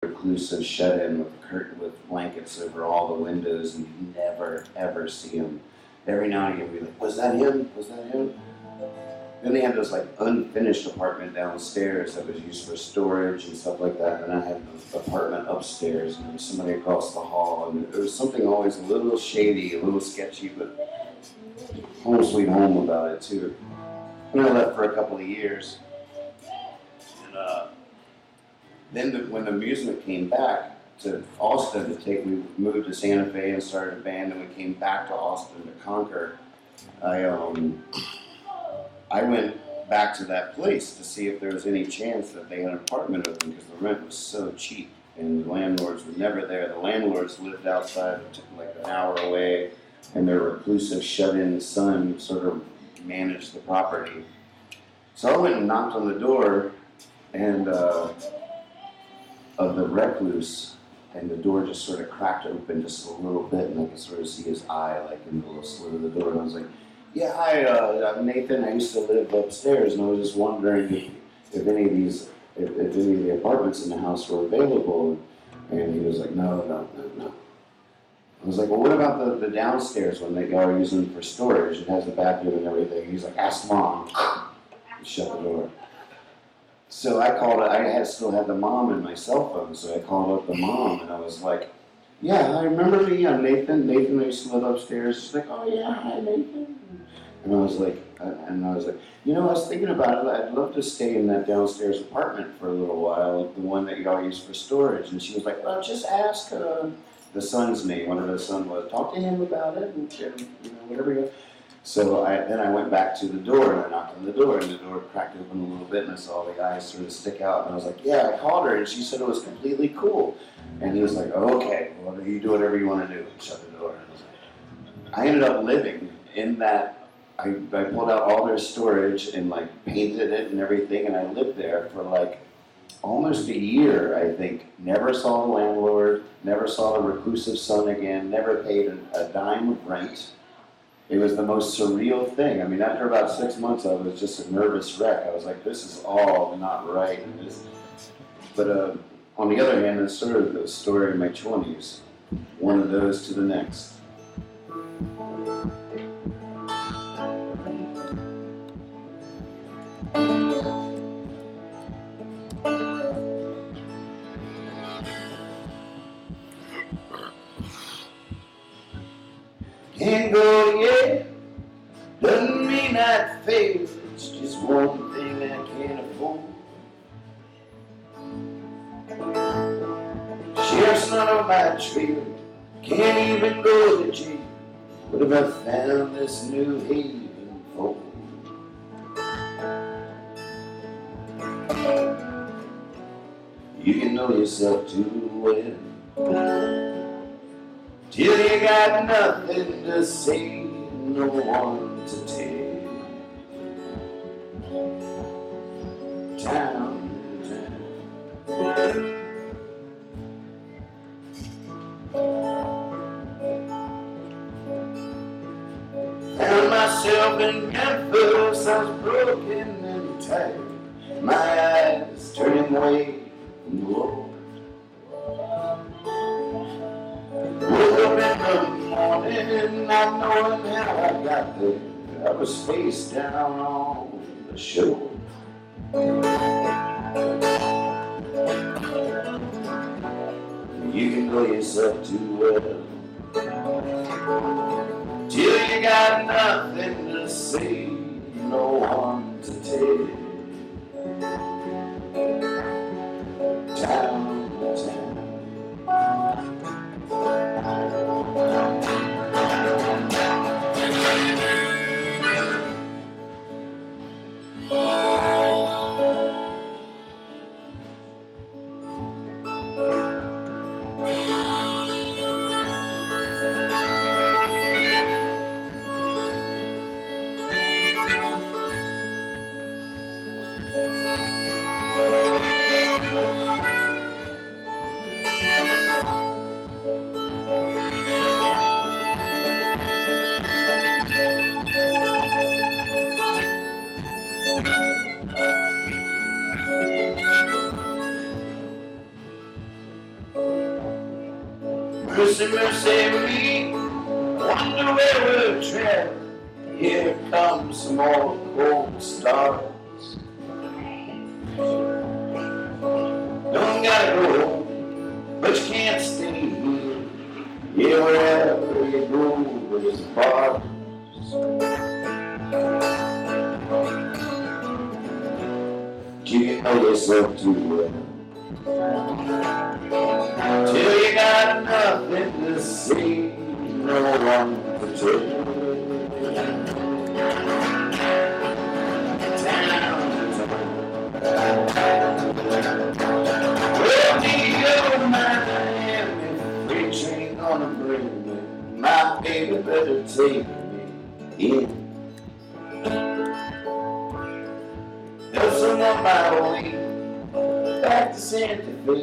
reclusive, shut in with with blankets over all the windows, and you never ever see him. Every now and again, you'd be like, "Was that him? Was that him?" Then they had this like unfinished apartment downstairs that was used for storage and stuff like that. And I had the apartment upstairs, and there was somebody across the hall, and there was something always a little shady, a little sketchy, but home sweet home about it too. And I left for a couple of years, and then when the amusement came back to Austin we moved to Santa Fe and started a band, and we came back to Austin to conquer. I went back to that place to see if there was any chance that they had an apartment open, because the rent was so cheap and the landlords were never there. The landlords lived outside, like an hour away, and their reclusive, shut-in son sort of managed the property. So I went and knocked on the door and of the recluse, and the door just sort of cracked open just a little bit, and I could sort of see his eye like in the little slit of the door, and I was like, "Yeah, hi, I'm Nathan. I used to live upstairs, and I was just wondering if any of the apartments in the house were available." And he was like, "No." I was like, "Well, what about the downstairs one that y'all are using for storage? It has a bathroom and everything." He's like, "Ask Mom." And shut the door. So I called it. Still had the mom in my cell phone, so I called up the mom, and I was like, "Yeah, I remember me. I'm Nathan. Nathan, I used to live upstairs." She's like, "Oh yeah, hi Nathan." And I was like, "You know, I was thinking about it. I'd love to stay in that downstairs apartment for a little while, the one that y'all use for storage." And she was like, "Well, just ask the son's name, whatever the son was. Talk to him about it, and whatever you." So then I went back to the door, and I knocked on the door, and the door cracked open a little bit, and I saw the eyes sort of stick out, and I was like, "Yeah, I called her, and she said it was completely cool." And he was like, "Oh, okay, well, you do whatever you want to do," and shut the door. And I ended up living in that. I pulled out all their storage and like painted it and everything, and I lived there for like almost a year, I think. Never saw the landlord, never saw the reclusive son again, never paid a dime of rent. It was the most surreal thing. I mean, after about 6 months, I was just a nervous wreck. I was like, "This is all not right." But on the other hand, it's sort of the story of my 20s. One of those to the next. Can't go yet, doesn't mean I'd fail. It's just one thing I can't afford. Sheriff's not on my trail, can't even go to jail. What have I found this new haven for? You can know yourself too well till you got nothing to say, no one to tell. Town to town. Found myself in Memphis, I was broken and tired, my eyes turning away from the Lord. Woke up in the morning, not knowing how I got there. I was face down on the shore. You can know yourself too well till you got nothing to say, no one to tell. Town to town. Mercy, mercy me, wonder where we'll tread. Here comes some more cold stars. Don't gotta go, but you can't stay here. Yeah, wherever you go, there's bars. You know yourself too well. Till you got nothing to say, no one to tell. Well, New York, Miami, freight train gonna bring me. My baby better take me in. Hustling on my way back to Santa Fe.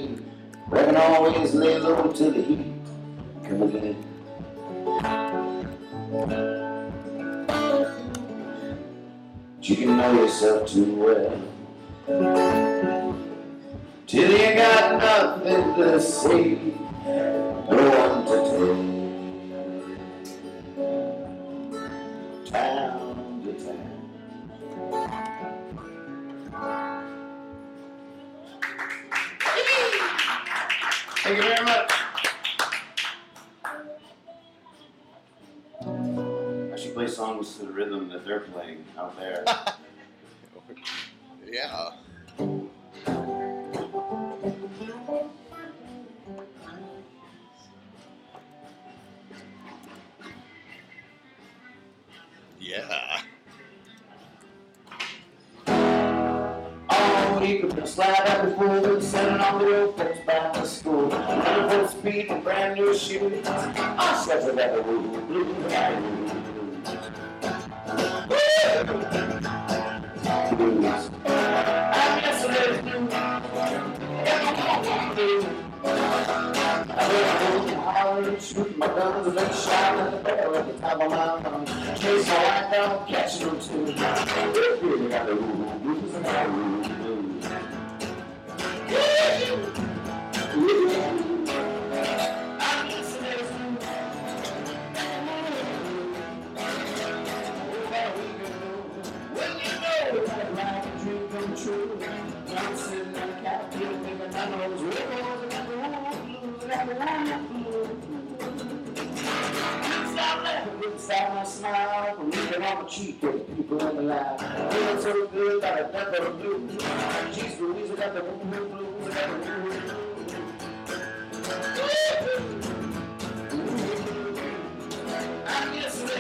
Reckon always lay low to the heat. Come again. But you can know yourself too well. Till you got nothing to say, no one to tell. Town to town. Thank you very much. I should play songs to the rhythm that they're playing out there. Yeah. Yeah. Oh, you could slide out before we sending on the road, folks back to school. Running full speed in brand new shoes. I said to that blue. I guess it is blue. I shoot my guns and then shot at the barrel at the top of my lungs. Chase my light down, catch them too. Really got the blues and the blues. I guess it is blue. Well, you know that like a dream come true. I'm sitting on the couch, thinking I know those ripples and got the blues and got the blues. Stop laughing, good stop my smile. I'm leaving on my cheek with people in the line. Feeling so good that I never got the blues. Jeez Louise, I got the blues, I got the blues. I guess it is.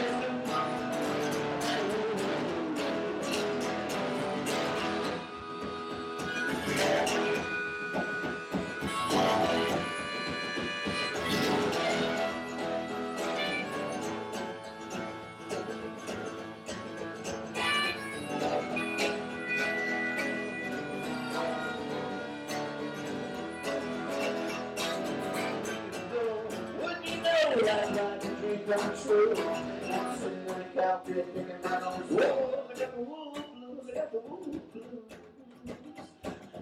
Come true. I'm sitting in the couch thinking about those wolves. I got the wolf blues. I got the wolf blues.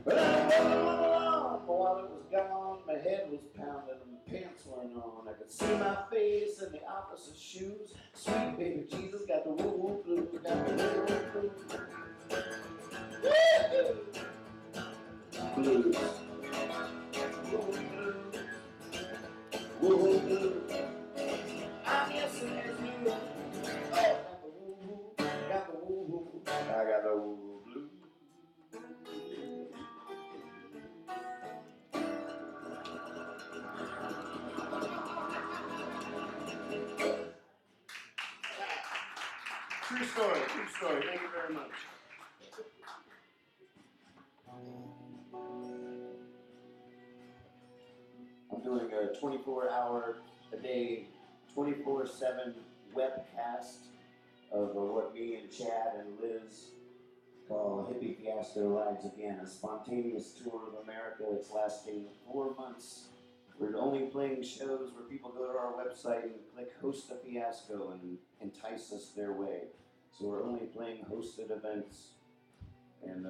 But I wasn't alone. While it was gone, my head was pounding and my pants weren't on. I could see my face in the opposite shoes. Sweet baby Jesus got the wolf blues. Got the wolf blues. Blues. Wolf blues. I guess it is you. Oh, got the woo-woo. I got the woo-woo blue. True story, true story. Thank you very much. I'm doing a 24-hour a day 24/7 webcast of what me and Chad and Liz call Hippie Fiasco Rides Again, a spontaneous tour of America. It's lasting 4 months. We're only playing shows where people go to our website and click Host a Fiasco and entice us their way. So we're only playing hosted events. And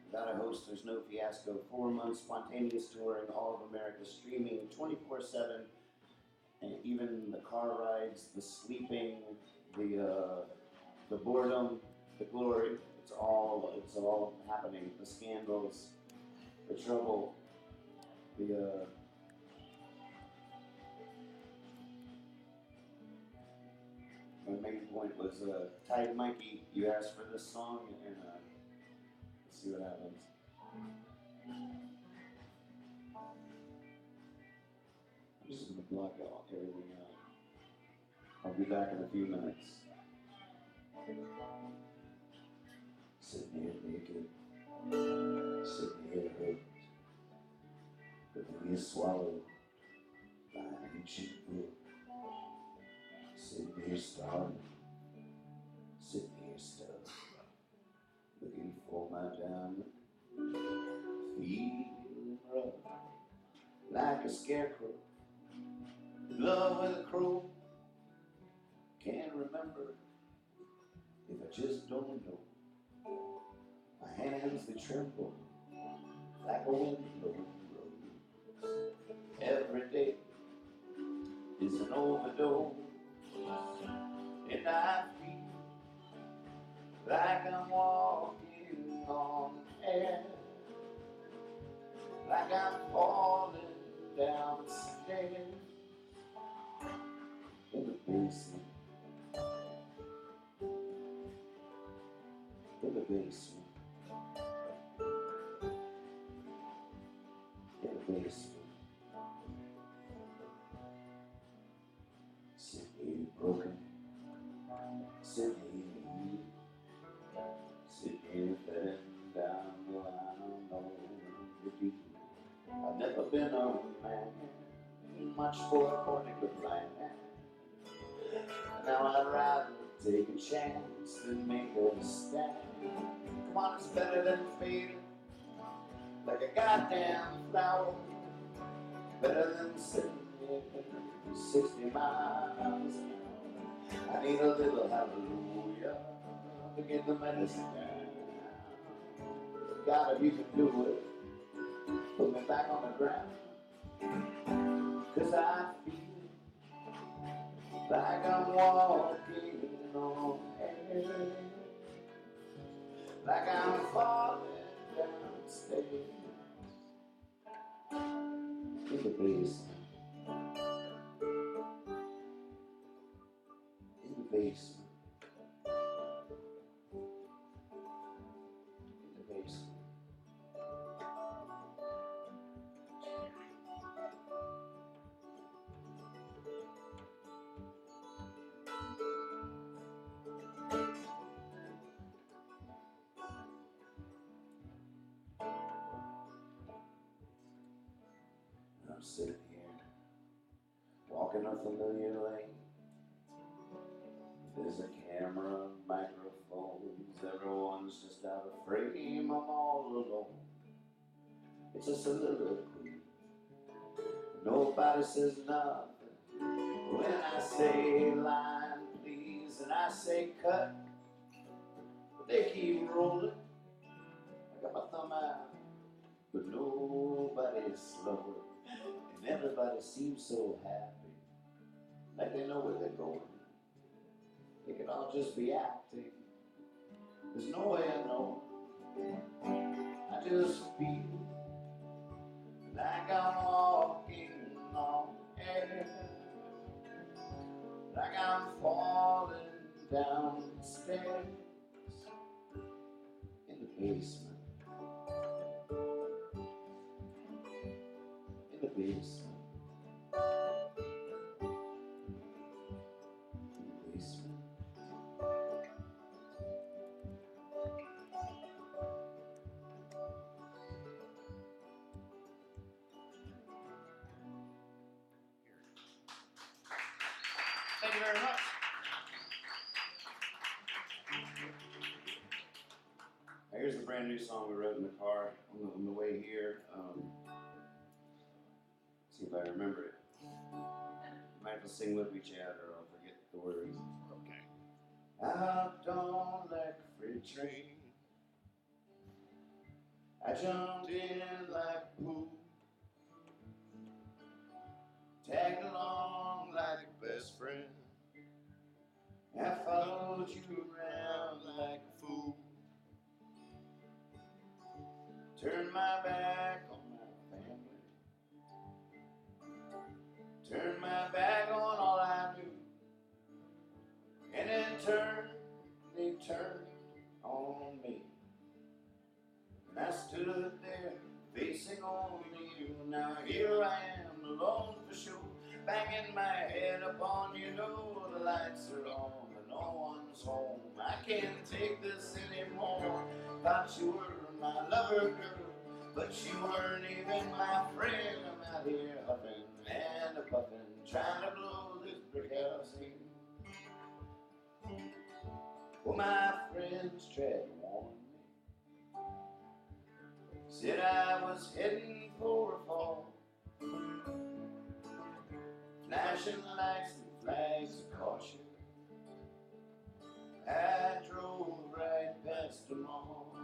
without a host, there's no fiasco. 4 months spontaneous touring all of America, streaming 24/7. And even the car rides, the sleeping, the boredom, the glory, it's all happening. The scandals, the trouble, the my main point was Tide Mikey, you asked for this song, and let's see what happens. I'm just going to block out everything out. I'll be back in a few minutes. Sitting here naked, sitting here hurt, but then you swallowed by an ancient book. Sitting here starving, sitting here stuck, looking for my diamond, feeling rough, like a scarecrow, in love with a crow. Can't remember if I just don't know. My hands, they tremble like a wind blows. Every day is an overdose, and I feel like I'm walking on air, like I'm falling downstairs in the basement, in the basement, in the basement. Sitting here broken, sitting here, sitting here letting down the line on the deep. I've never been a man, much for according to plan. Now I'd rather take a chance than make a stand. Come on, it's better than fading like a goddamn flower. Better than sitting here 60 miles an hour. I need a little hallelujah to get the medicine down. God, if you can do it, put me back on the ground. 'Cause I feel like I'm walking on air, like I'm falling downstairs in the basement, in the basement, in the basement. I'm sitting here, walking a familiar lane. There's a camera, microphones, everyone's just out of frame. I'm all alone. It's a soliloquy. Nobody says nothing when I say line please and I say cut. But they keep rolling. I got my thumb out, but nobody's slowing. And everybody seems so happy, like they know where they're going. They could all just be acting. There's no way I know. I just feel like I'm walking on air, like I'm falling downstairs in the basement, in the basement, in the basement. Thank you very much. Here's the brand new song we wrote in the car on the way here. See if I remember it. You might have to sing with me, Chad, or I'll forget the words. Okay. Out on that freight train, I jumped in like poop, tagged along like here I am, alone for sure, banging my head upon you know the lights are on, but no one's home. I can't take this anymore. Thought you were my lover, girl, but you weren't even my friend. I'm out here huffing and a puffing, trying to blow this brick house in. Well, my friends tried to warn me, said I was heading for a fall. Flashing lights and flags of caution, I drove right past them all.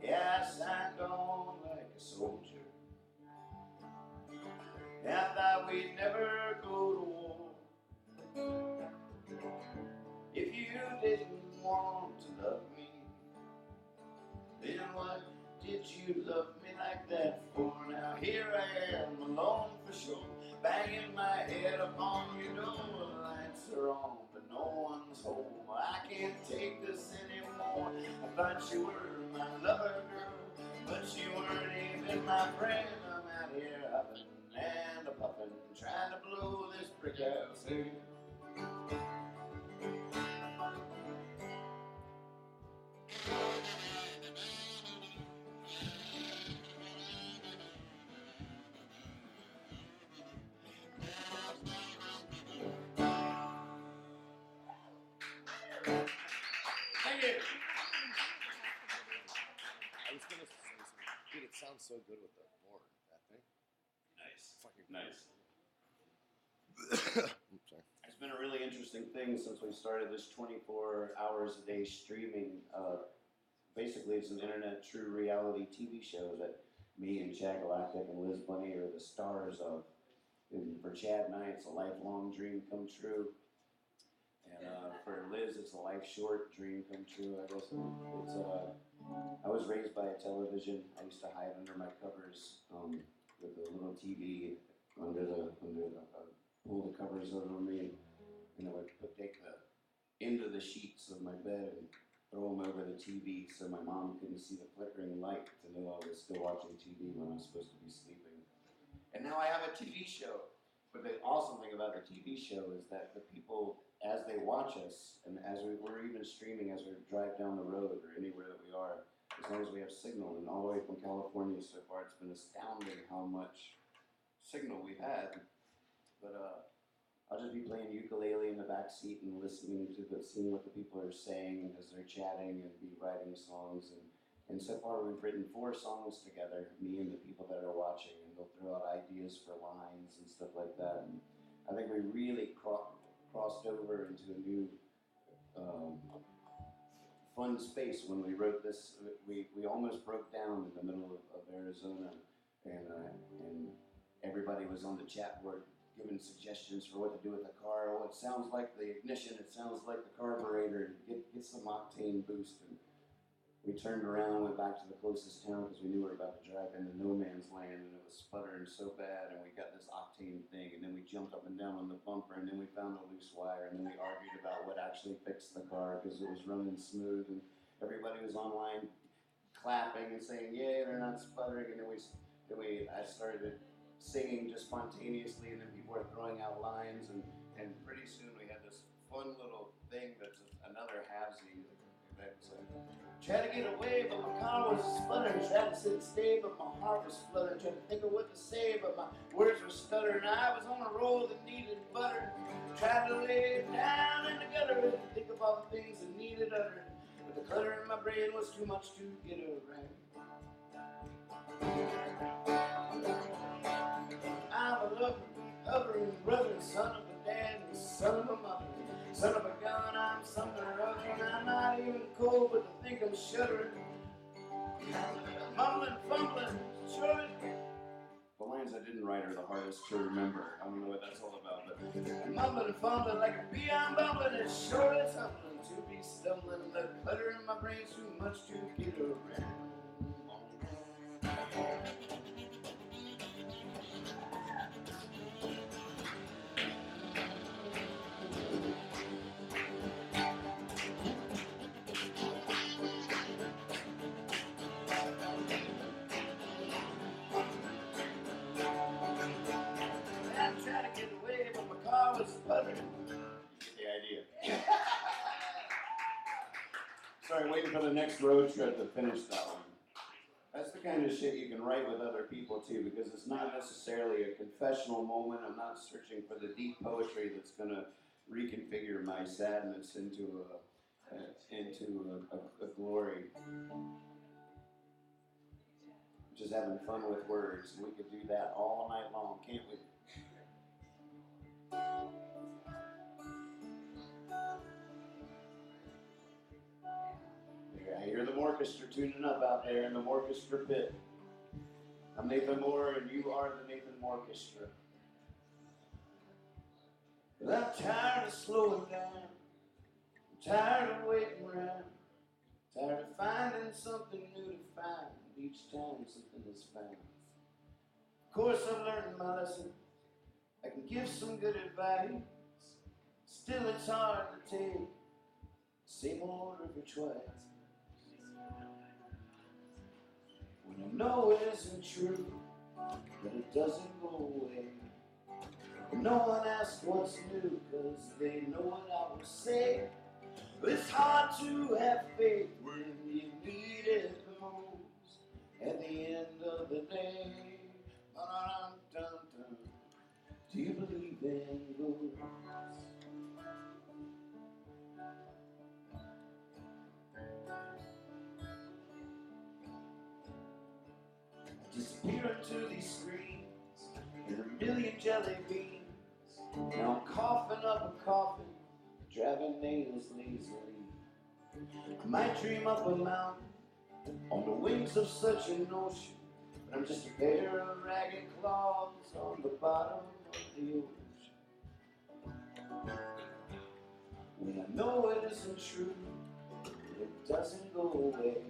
Yeah, I signed on like a soldier, and I thought we'd never go to war. If you didn't want to love me, then what did you love me like that for? Now here I am, alone for sure, banging my head upon your door. The lights are on, but no one's home. I can't take this anymore. I thought you were my lover, girl, but you weren't even my friend. I'm out here huffing and a puffing, trying to blow this brick house in. Thank you. I was gonna say something. Dude, it sounds so good with the horn, that thing. Nice. Fucking Nice. I'm sorry. It's been a really interesting thing since we started this 24 hours a day streaming. Basically, it's an internet true reality TV show that me and Chad Galactic and Liz Bunny are the stars of. And for Chad and I, it's a lifelong dream come true. And for Liz, it's a life short dream come true, I guess. I was raised by a television. I used to hide under my covers with a little TV pull the covers over me, and I would take the end of the sheets of my bed and throw them over the TV so my mom couldn't see the flickering light to know I was still watching TV when I was supposed to be sleeping. And now I have a TV show. But the awesome thing about the TV show is that the people, as they watch us, and as we're even streaming as we drive down the road or anywhere that we are, as long as we have signal, and all the way from California so far, it's been astounding how much signal we've had. But I'll just be playing ukulele in the back seat and listening to seeing what the people are saying as they're chatting, and be writing songs. And so far we've written 4 songs together, me and the people that are watching, and they'll throw out ideas for lines and stuff like that. And I think we really crossed over into a new fun space when we wrote this. We almost broke down in the middle of Arizona, and everybody was on the chat board giving suggestions for what to do with the car. Oh, it sounds like the ignition, it sounds like the carburetor, get some octane boost. And we turned around and went back to the closest town because we knew we were about to drive into no man's land, and it was sputtering so bad, and we got this octane thing, and then we jumped up and down on the bumper, and then we found a loose wire, and then we argued about what actually fixed the car because it was running smooth, and everybody was online clapping and saying, "Yay, they're not sputtering," and then I started singing just spontaneously, and then people were throwing out lines, and pretty soon we had this fun little thing that's another halvesy that tried to get away, but my car was sputtering. Tried to sit and stay, but my heart was fluttering. Tried to think of what to say, but my words were stuttering. I was on a roll that needed butter. Tried to lay it down in the gutter and think of all the things that needed uttered, but the clutter in my brain was too much to get around. I'm a lover, hovering brother, son of a dad, and son of a mother, son of a gun. I'm something or other, and I'm not even cold, but to think I'm shuddering, mumbling, fumbling, sure. The lines I didn't write are the hardest to remember. I don't know what that's all about, but I'm mumbling and fumbling like a bee. I'm bumbling, it's sure it's humbling to be stumbling. The clutter in my brain's too much to get around. was sputtering. You get the idea. Sorry, waiting for the next road trip to finish that one. That's the kind of shit you can write with other people too, because it's not necessarily a confessional moment. I'm not searching for the deep poetry that's going to reconfigure my sadness into a glory. Just having fun with words. We could do that all night long, can't we? I hear the orchestra tuning up out there in the orchestra pit. I'm Nathan Moore, and you are the Nathan Orchestra. But I'm tired of slowing down. I'm tired of waiting around. Tired of finding something new to find each time something is found. Of course, I've learned my lesson. I can give some good advice. Still, it's hard to take the same old every twice. When I know it isn't true, but it doesn't go away. No one asks what's new, cause they know what I will say. It's hard to have faith when you need it the most. At the end of the day, dun-dun-dun-dun, do you believe in ghosts? Disappear into these screens in a million jelly beans. Now I'm coughing up a coffin, driving nails lazily. I might dream up a mountain on the wings of such an ocean, but I'm just a pair of ragged claws on the bottom of the ocean. When I know it isn't true, it doesn't go away.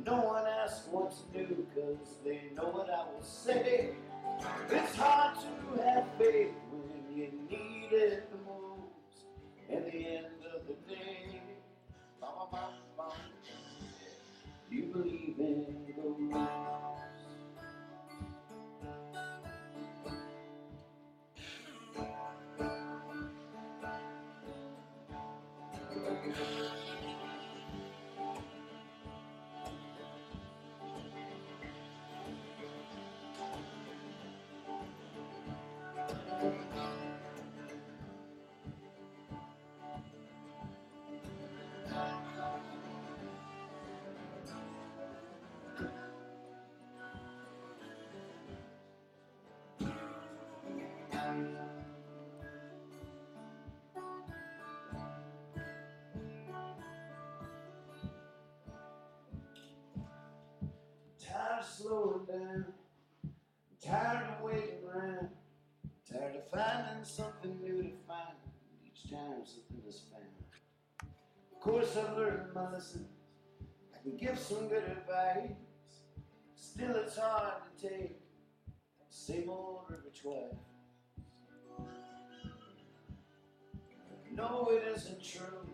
No one asks what's new, cause they know what I will say. It's hard to have faith when you need it the most. At the end of the day, do you believe in ghosts? Tired of slowing down, I'm tired of waiting around, tired of finding something new to find each time something is found. Of course I've learned my lesson, I can give some good advice. Still it's hard to take the same old river twice. No, it isn't true,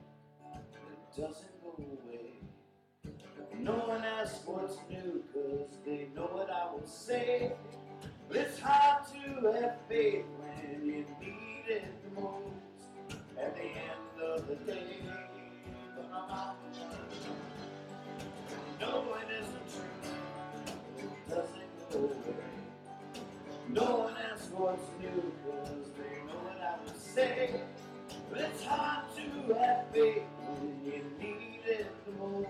it doesn't go away. No one asks what's new, cause they know what I will say. It's hard to have faith when you need it the most. At the end of the day, no, it isn't true, it doesn't go away. No one asks what's new, cause they know what I will say. It's hard to have faith when you need it the most.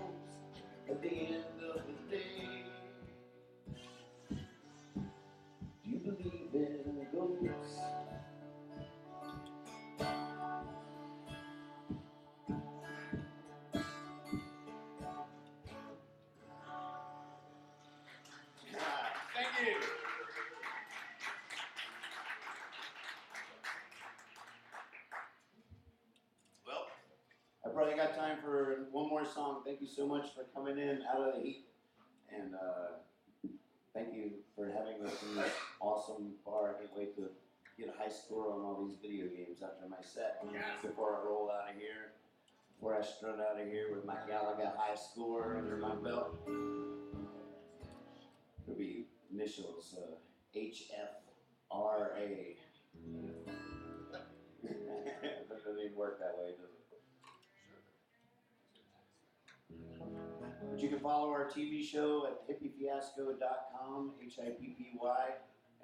At the end of the day, do you believe in ghosts? Thank you. Well, I probably got time for one more song. Thank you so much for coming in out of the heat. And thank you for having us in this awesome bar. I can't wait to get a high score on all these video games after my set. Yes. Before I roll out of here. Before I strut out of here with my Galaga high score under my belt. It'll be initials HFRA. doesn't even work that way, does it? But you can follow our TV show at hippiefiasco.com, HIPPY,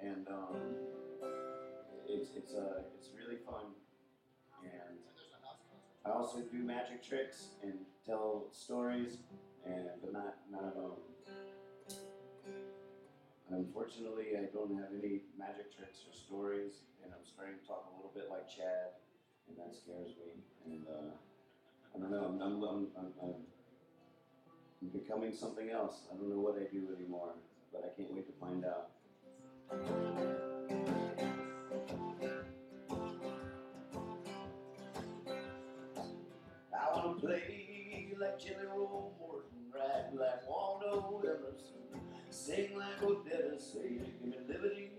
and it's really fun. And I also do magic tricks and tell stories, but not unfortunately, I don't have any magic tricks or stories, and I'm starting to talk a little bit like Chad, and that scares me. And I don't know. I'm becoming something else. I don't know what I do anymore, but I can't wait to find out. I want to play like Jelly Roll Morton, rap like Waldo Emerson, sing like Odetta, say, give me liberty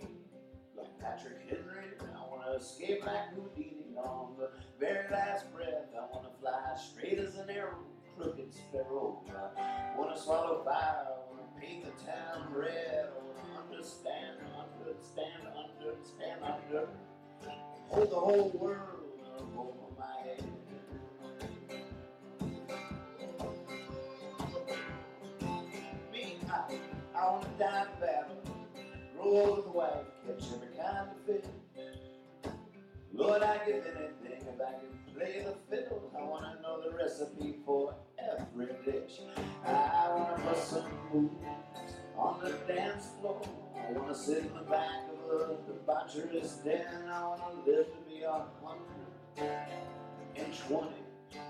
like Patrick Henry. I want to escape like Houdini on the very last breath. I want to fly straight as an arrow, crooked sparrow. I want to swallow fire. I want to paint the town red. I want to understand under, hold the whole world over my head. I want to die in battle, grow old with a wife, catch every kind of fish. Lord, I'd give anything if I could play the fiddle. I want to know the recipe for every dish. I want to bust some moves on the dance floor. I want to sit in the back of a debaucherous den. I want to live to be 120,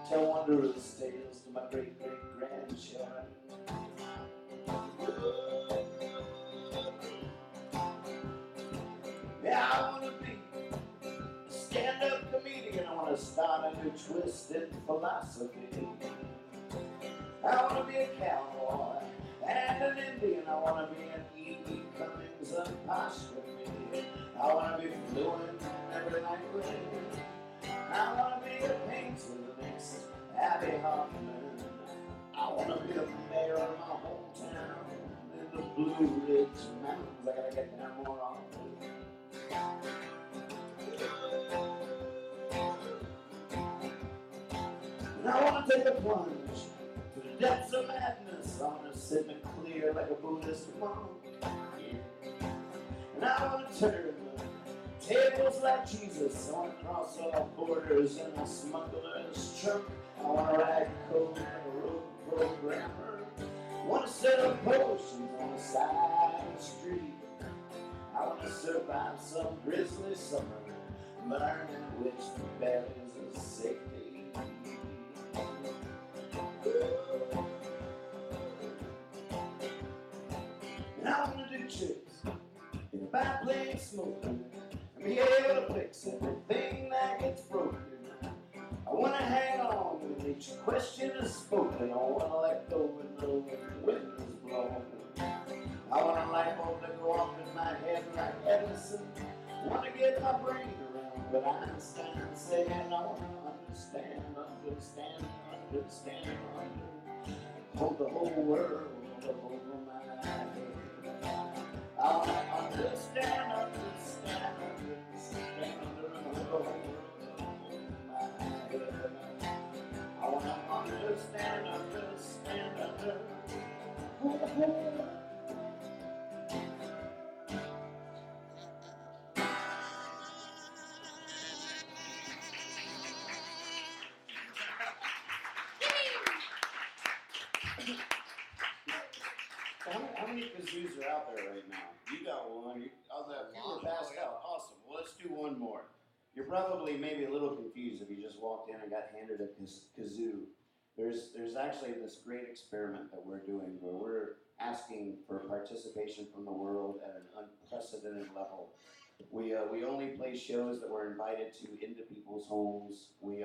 tell wondrous tales to my great-great-grandchildren. Yeah, I want to be a stand-up comedian. I want to start a new twist in philosophy. I want to be a cowboy and an Indian. I want to be an E.E. Cummings apostrophe. I want to be fluent in every language. I want to be a painter, the next Abby Hoffman. I want to be the mayor of my hometown in the Blue Ridge Mountains. I gotta get down more often. And I want to take a plunge to the depths of madness. I want to sit in clear like a Buddhist monk. And I want to turn the tables like Jesus. I want to cross all borders in a smuggler's trunk. I want to ride coke like a road programmer. I want to set up potions on the side of the street. I want to survive some grisly summer, learning which bellies are safety. And I want to do tricks in a biplane smoking and be able to fix everything that gets broken. I want to hang on when each question is spoken. I want to let go when the wind is blowing. I want a light bulb to go off in my head like Edison. I want to get my brain around what Einstein said. I want to understand. Hold the whole world over my head. I want to understand. Hold the whole world over my head. I want to understand. Hold the whole world. How many kazoos are out there right now? You got one. You were passed out. Awesome. Well, let's do one more. You're probably maybe a little confused if you just walked in and got handed a kazoo. There's actually this great experiment that we're doing where we're asking for participation from the world at an unprecedented level. We only play shows that we're invited to into people's homes. We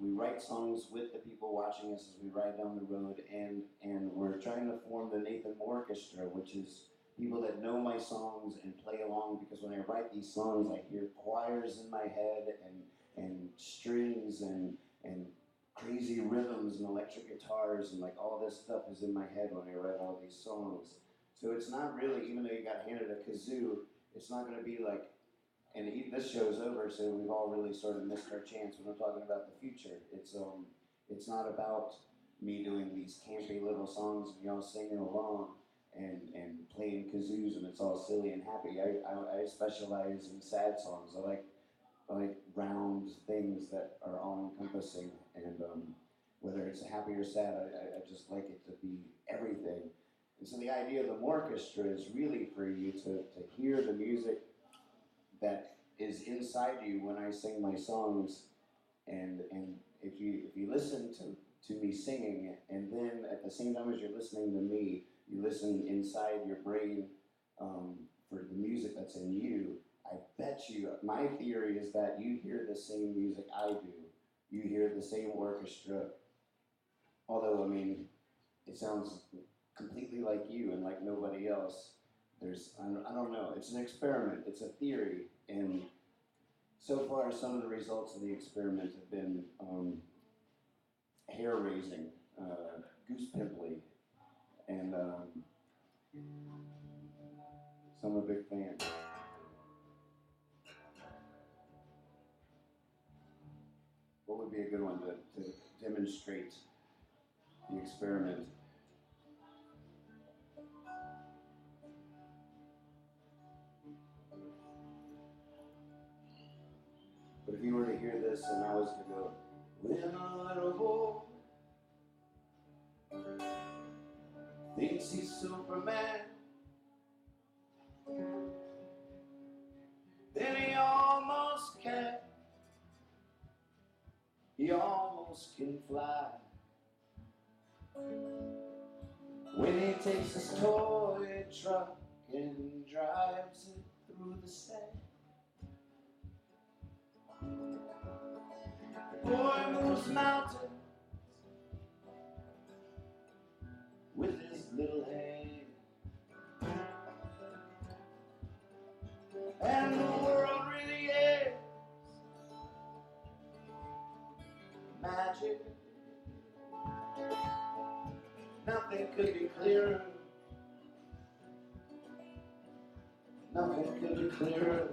write songs with the people watching us as we ride down the road, and we're trying to form the Nathan Orchestra, which is people that know my songs and play along, because when I write these songs, I hear choirs in my head and strings and crazy rhythms and electric guitars and like all this stuff is in my head when I write all these songs. So it's not really, even though you got handed a kazoo, it's not going to be like and this show's over, so we've all really sort of missed our chance when I'm talking about the future. It's not about me doing these campy little songs, you know, singing along and playing kazoos, and it's all silly and happy. I specialize in sad songs. I like round things that are all encompassing, and whether it's happy or sad, I just like it to be everything. And so the idea of the orchestra is really for you to hear the music that is inside you when I sing my songs, and if you listen to me singing, and then at the same time as you're listening to me, you listen inside your brain for the music that's in you. I bet you, my theory is that you hear the same music I do. You hear the same orchestra, although I mean, it sounds completely like you and like nobody else. I don't know. It's an experiment. It's a theory, and so far, some of the results of the experiment have been hair-raising, goose pimply, and so I'm a big fan. What would be a good one to demonstrate the experiment? But if you were to hear this and I was to go, when a little boy thinks he's Superman, then he almost can. He almost can fly. When he takes his toy truck and drives it through the sand, the boy moves mountains with his little hand. And the world really is magic. Nothing could be clearer. Nothing could be clearer.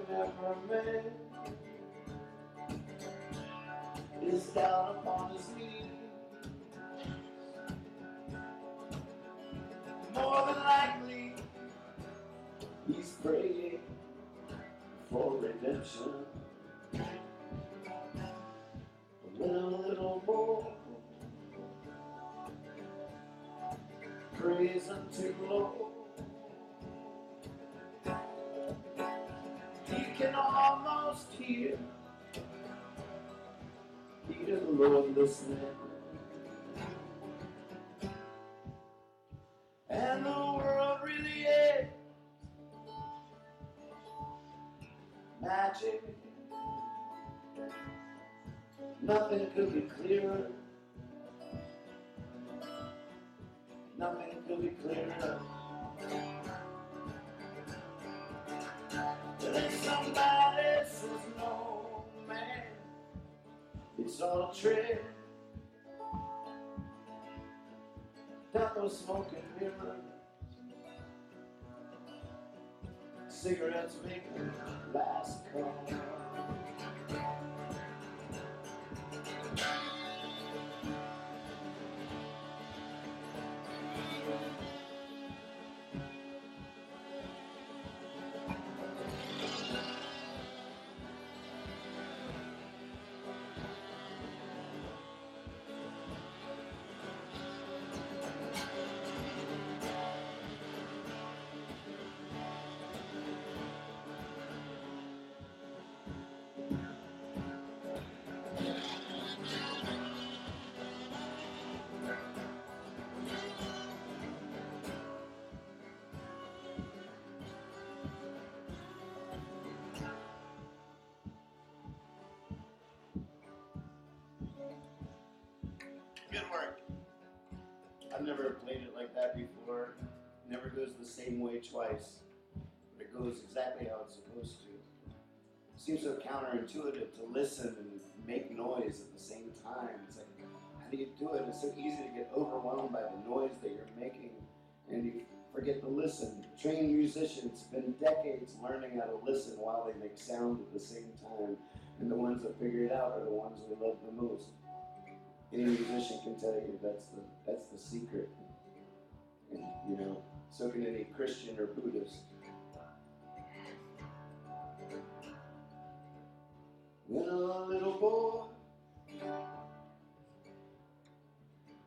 Whenever a man is down upon his knees, more than likely he's praying for redemption. When a little boy prays unto the Lord, he can almost hear the Lord listening. And the world really is magic. Nothing could be clearer. Nothing could be clearer. But then somebody says, no, man, it's all a trick. Got those smoking mirrors. Cigarettes make the last call. I've never played it like that before. It never goes the same way twice, but it goes exactly how it's supposed to. It seems so counterintuitive to listen and make noise at the same time. It's like, how do you do it? It's so easy to get overwhelmed by the noise that you're making, and you forget to listen. Trained musicians spend decades learning how to listen while they make sound at the same time, and the ones that figure it out are the ones we love the most. Any musician can tell you that's the secret. And you know, so can any Christian or Buddhist. When a little boy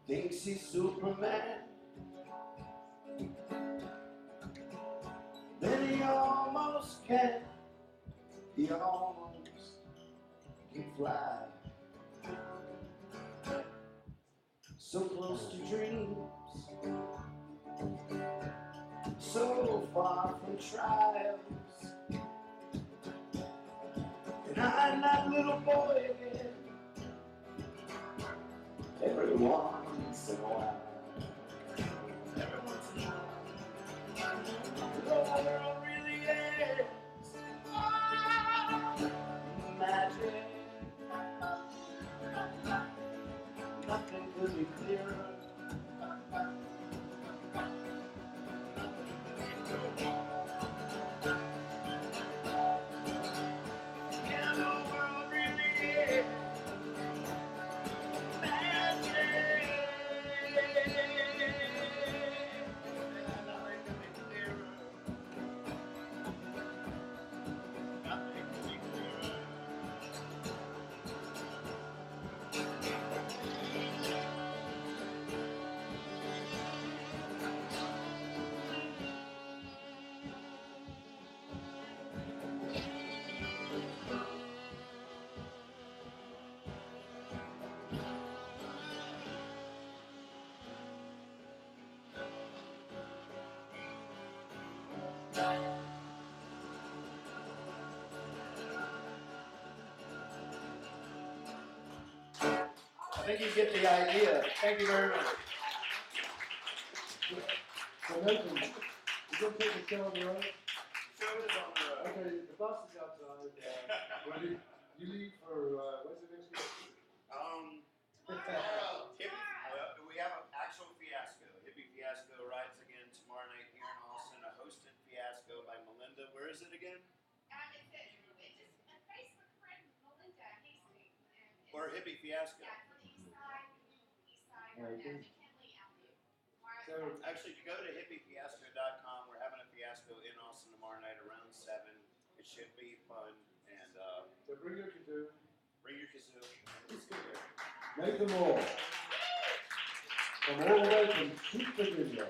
thinks he's Superman, then he almost can. He almost can fly. So close to dreams, so far from trials. And I'm that little boy again, every once in a while. Every once in a while. The world really is magic. Nothing could be clearer. Yeah, the world really is magic. Nothing could be clearer. Nothing could be clearer. I think you get the idea. Thank you very much. So Nathan, you going to take the show on the road? Show is on the road. Okay, the bus is outside. You leave for, what's the next week? We have an actual fiasco. Hippie Fiasco rides again tomorrow night here in Austin. A hosted fiasco by Melinda. Where is it again? It's just a Facebook friend, Melinda Hastings. Or Hippie Fiasco. Yeah, for the east side, Okay. McKinley Avenue. So, Actually, if you go to hippiefiasco.com, we're having a fiasco in Austin tomorrow night around 7. It should be fun. And so bring your kazoo. bring your kazoo. Make them all. From all the way from Cheap Virginia.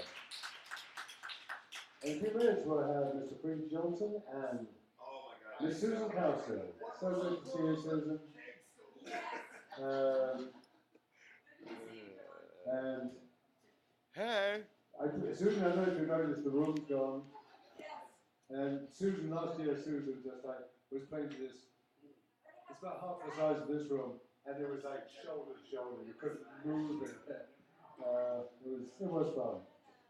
In a few minutes we'll have Mr. Freed Johnson and Oh my God. Miss Susan Cowster. So good to see you, Susan. And Hey. Susan, I don't know if you noticed the room's gone. And Susan, last year, Susan just like was playing to this. It's about half the size of this room, and it was like shoulder to shoulder. You couldn't move it. It was fun,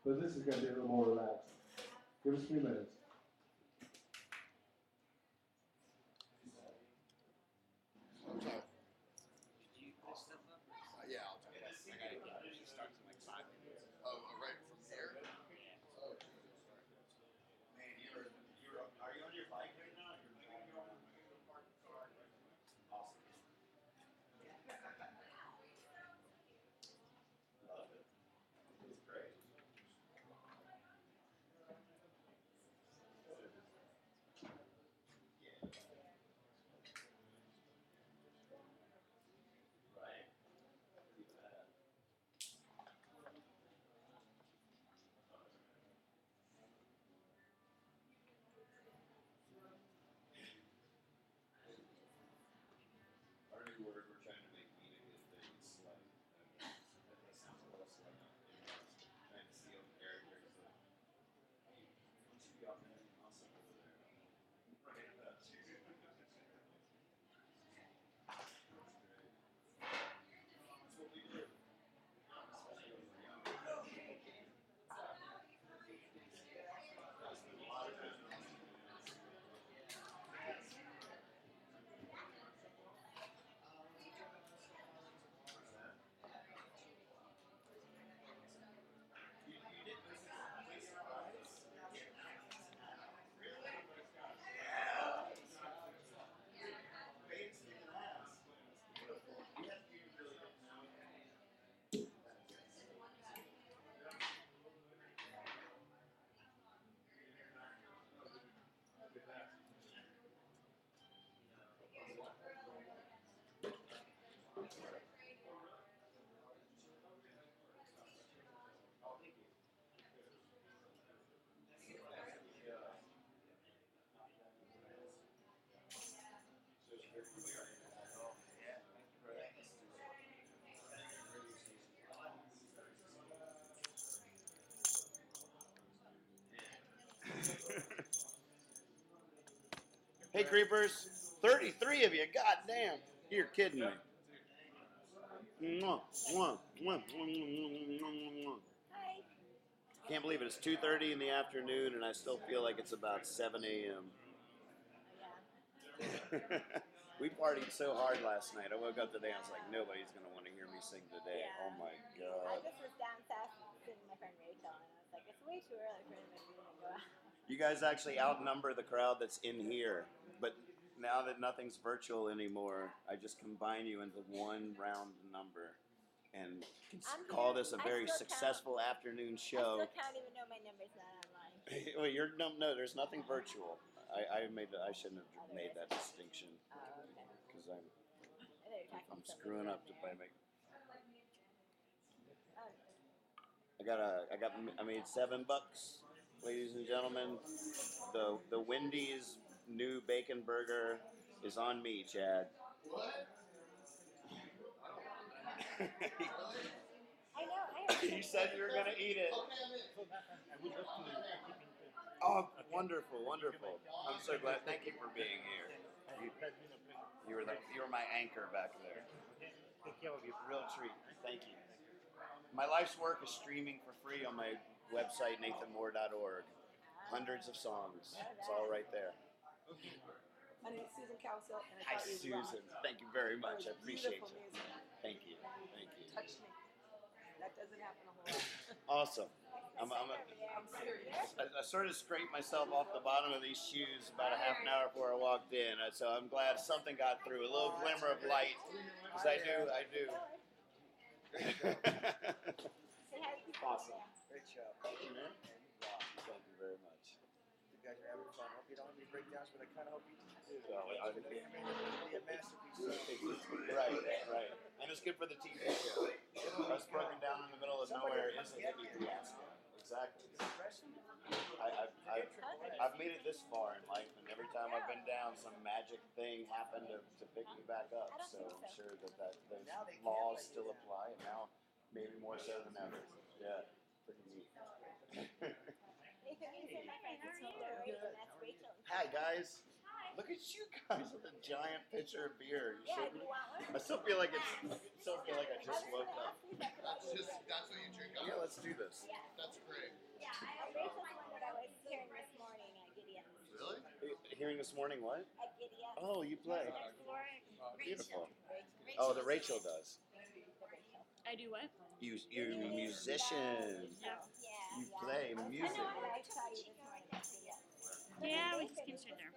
but this is going to be a little more relaxed. Give us a few minutes. Yeah, I'll try. I gotta it starts in like 5 minutes. Oh, right from here. Oh. Man, are you on your bike right now? Awesome. Love it. It's great. Hey, creepers. 33 of you. God damn. You're kidding me. Mwah, mwah, mwah, mwah, mwah, mwah, mwah. Hi. Can't believe it. It's 2:30 in the afternoon, and I still feel like it's about 7 a.m. Yeah. We partied so hard last night. I woke up today and I was like, nobody's going to want to hear me sing today. Yeah. Oh, my I God. just was down south sitting with my friend Rachel, and I was like, it's way too early for anybody to even go out. You guys actually outnumber the crowd that's in here. But now that nothing's virtual anymore, I just combine you into one round number and call this a very successful afternoon I show. still can't even know my numbers not online. Well, no, there's nothing virtual. I shouldn't have made that distinction Oh, okay. because I thought you were talking I'm to somebody screwing up down by there. make. Oh, I made $7, ladies and gentlemen. The Wendy's new bacon burger is on me, Chad. I know. I heard You said you were gonna eat it. Oh, wonderful, wonderful. I'm so glad. Thank you for being here. You were my anchor back there. Take care of you. Real treat. Thank you. My life's work is streaming for free on my website, nathanmoore.org. Hundreds of songs. It's all right there. My name is Susan Cowsill, and I Hi, thought you Susan. rocked. Thank you very It much. was I appreciate beautiful you. music. Thank you. Thank you. Touched me. That doesn't happen a whole lot. Awesome. I'm I'm serious. I sort of scraped myself off the bottom of these shoes about a half an hour before I walked in, so I'm glad something got through. A little glimmer of light, because I do. Say hi to people. Awesome. Great show. Thank you, man. Thank you very much. You guys are having fun. Hope you don't have any breakdowns, but I kind of hope you do. Well, It's going to be a masterpiece. Right. And it's good for the TV show. Us broken down in the middle of nowhere is a hippie fiasco. Exactly. I've made it this far in life, and every time I've been down, some magic thing happened to pick me back up. So I'm sure that those laws still apply, and now maybe more so than ever. Yeah, pretty neat. Nathan, you said my friend is hilarious, and that's Rachel. Hi guys. Look at you guys with a giant pitcher of beer. You Yeah, should do you want one? I still feel like I just woke up. That's what you drink Yeah, on. let's do this. Yeah. That's great. Yeah, Rachel's one that I was hearing this morning at Gideon's. Really? Hearing this morning what? At Gideon's. Oh, you play. Beautiful. Rachel. Oh, the Rachel does. The Rachel. I do what? You're a musician. Yeah. You play music. I know, I saw you this morning at Gideon's. Yeah, we just came straight there.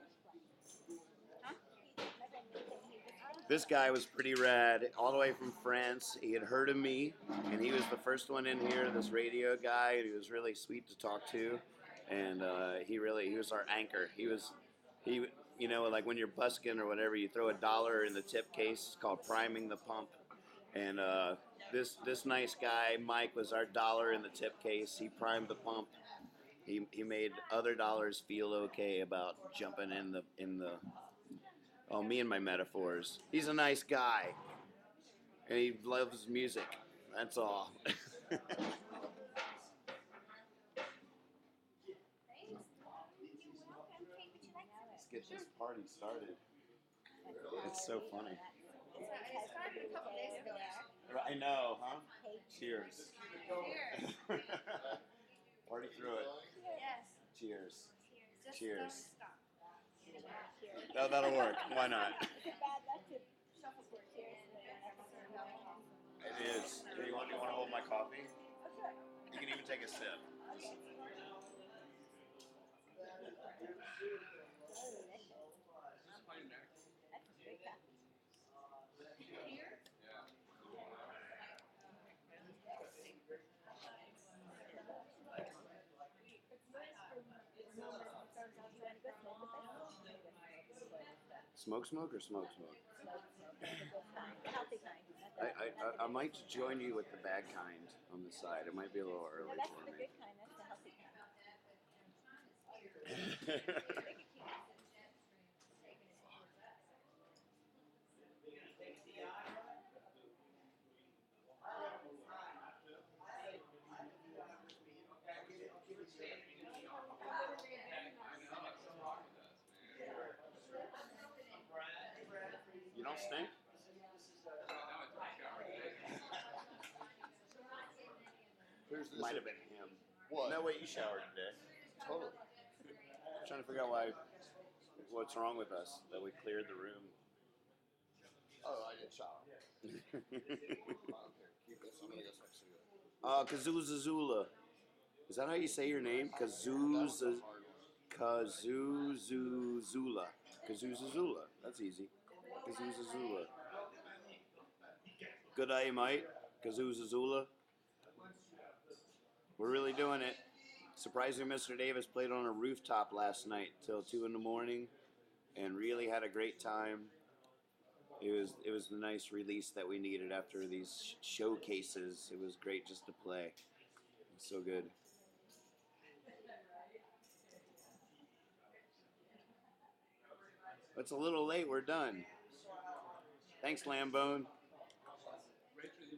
Huh? My friend Nathan, he was This guy was pretty rad, all the way from France. He had heard of me, and he was the first one in here, this radio guy, and he was really sweet to talk to. And he was our anchor. You know, like when you're busking or whatever, you throw $1 in the tip case. It's called priming the pump. And this nice guy, Mike, was our dollar in the tip case. He primed the pump. He made other dollars feel okay about jumping in the. Oh, me and my metaphors. He's a nice guy, and he loves music. That's all. Let's get this party started. It's so funny. I started a couple days ago. I know, huh? Cheers. Party through it. Yes. Cheers. Just Cheers. Cheers. No, that'll work. Why not? It's bad luck to shuffle for cheers. It is. Do you want to hold my coffee? Oh, sure. You can even take a sip. Okay. That's good stuff. Smoke or smoke? The healthy kind. I might join you with the bad kind on the side. It might be a little No, early that's for the me. good kind. That's the healthy kind. stink? Here's this. Might have been him. What? No way you showered today. Totally. I'm trying to figure out what's wrong with us, that we cleared the room. Oh, I didn't shower. I don't care. Keep this. I'm gonna go next to you. Kazuzazula. Is that how you say your name? Kazuzazula. Kazuzazula. That's easy. Kazuzazula. Good day, mate. Kazuzazula. We're really doing it. Surprisingly, Mr. Davis played on a rooftop last night till 2 in the morning and really had a great time. It was the nice release that we needed after these showcases. It was great just to play. It was so good. It's a little late. We're done. Thanks, Lambone.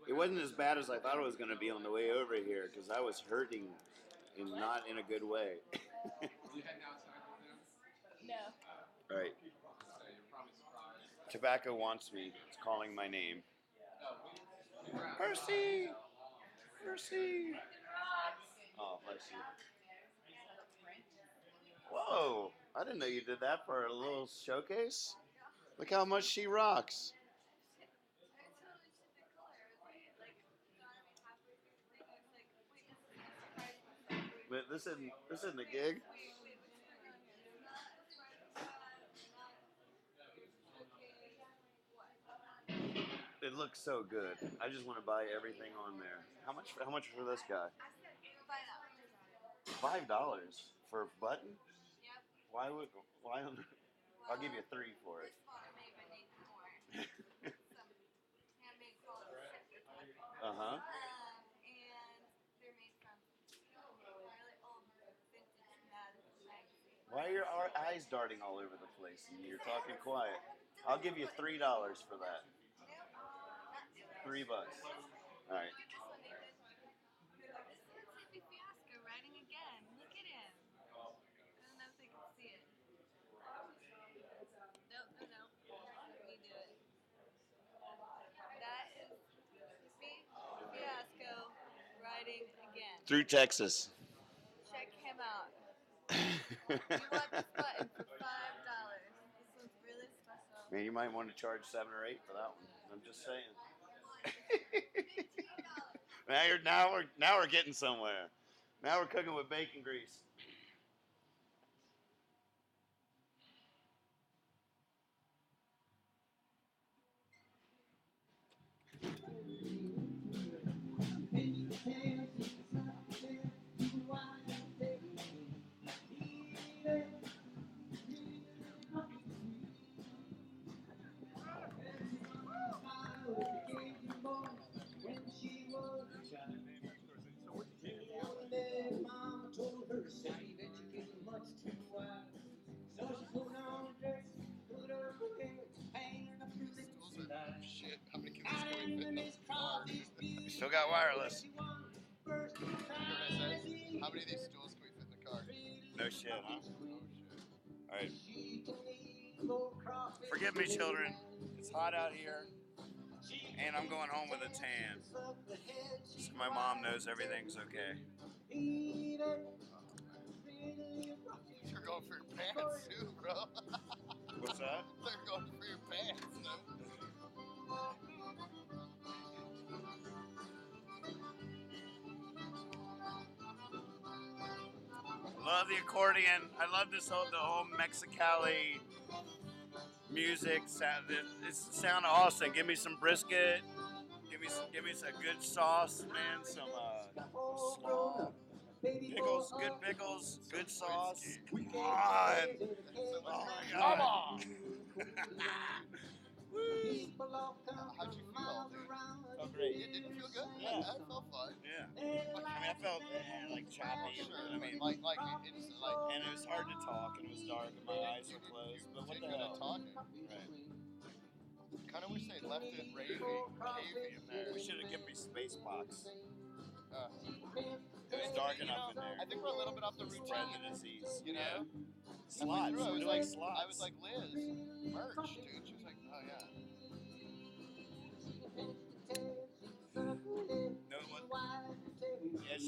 It wasn't as bad as I thought it was going to be on the way over here because I was hurting and not in a good way. You heading outside with them? No. All right. So you're probably surprised. Tobacco wants me. It's calling my name. No, we were out. Percy! Percy! Oh, bless you. Whoa! I didn't know you did that for a little showcase. Look how much she rocks. But this isn't a gig. It looks so good. I just want to buy everything on there. How much for this guy? $5 for a button? Why? I'll give you 3 for it. Uh-huh. And they're made from really old vintage magazine. Why are your eyes darting all over the place and you're talking quiet? I'll give you $3 for that. $3. All right. This is Sleepy Fiasco riding again. Look at him. I don't know if they can see it. No. Let me do it. That is Sleepy Fiasco riding again. Through Texas. Check him out. You want this button for $5. This one's really special. Man, you might want to charge 7 or 8 for that one. I'm just saying. $15. Now we're getting somewhere. Now we're cooking with bacon grease. Mama told her, say that you're getting much too wild. So she put on a dress, put her hair, painted up her lips and eyes. Shit, how many kids can we fit in the car? Still got wireless. How many of these stools can we fit in the car? No shit, huh? Oh shit. All right. Forgive me, children. It's hot out here, and I'm going home with a tan. So my mom knows everything's okay. You're going for your pants too, bro. What's that? They're going for your pants, no? Love the accordion. I love the whole Mexicali music. It's sound awesome. Give me some brisket. Give me some good sauce, man. Some pickles, good pickles, good sauce. Come on. Oh my God. Come on. Woo. How'd you feel, dude? Felt great. It didn't feel good? Yeah. I felt fine. Yeah. I mean, I felt like choppy. Sure, I mean, like it's like. and it was hard to talk, and it was dark, and my eyes were closed. But what Did the good at hell? talking. Right. Kind of wish they left it cavey in there. We should have given me space box. It It was dark enough in there. I think we're a little bit off the Spread the routine. disease. You know? Slots. I We're was doing like, slots. I was like, Liz, merch, dude. She was like, oh yeah.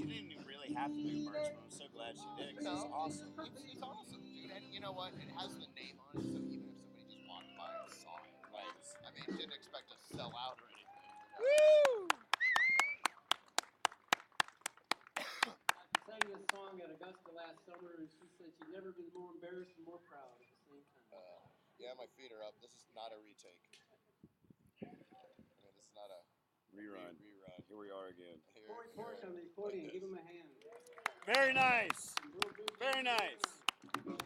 she didn't even really have to do merch, but I'm so glad she did because it's awesome. It's awesome, dude. And you know what? It has the name on it, so even if somebody just walked by and saw it, Right. I mean, didn't expect to sell out or anything. Woo! I sang this song at Augusta last summer, and she said she'd never been more embarrassed and more proud at the same time. Yeah, my feet are up. This is not a retake. I mean, this is not a Rerun. Here we are again. Corey Porch on the accordion, give him a hand. Very nice. Very nice. I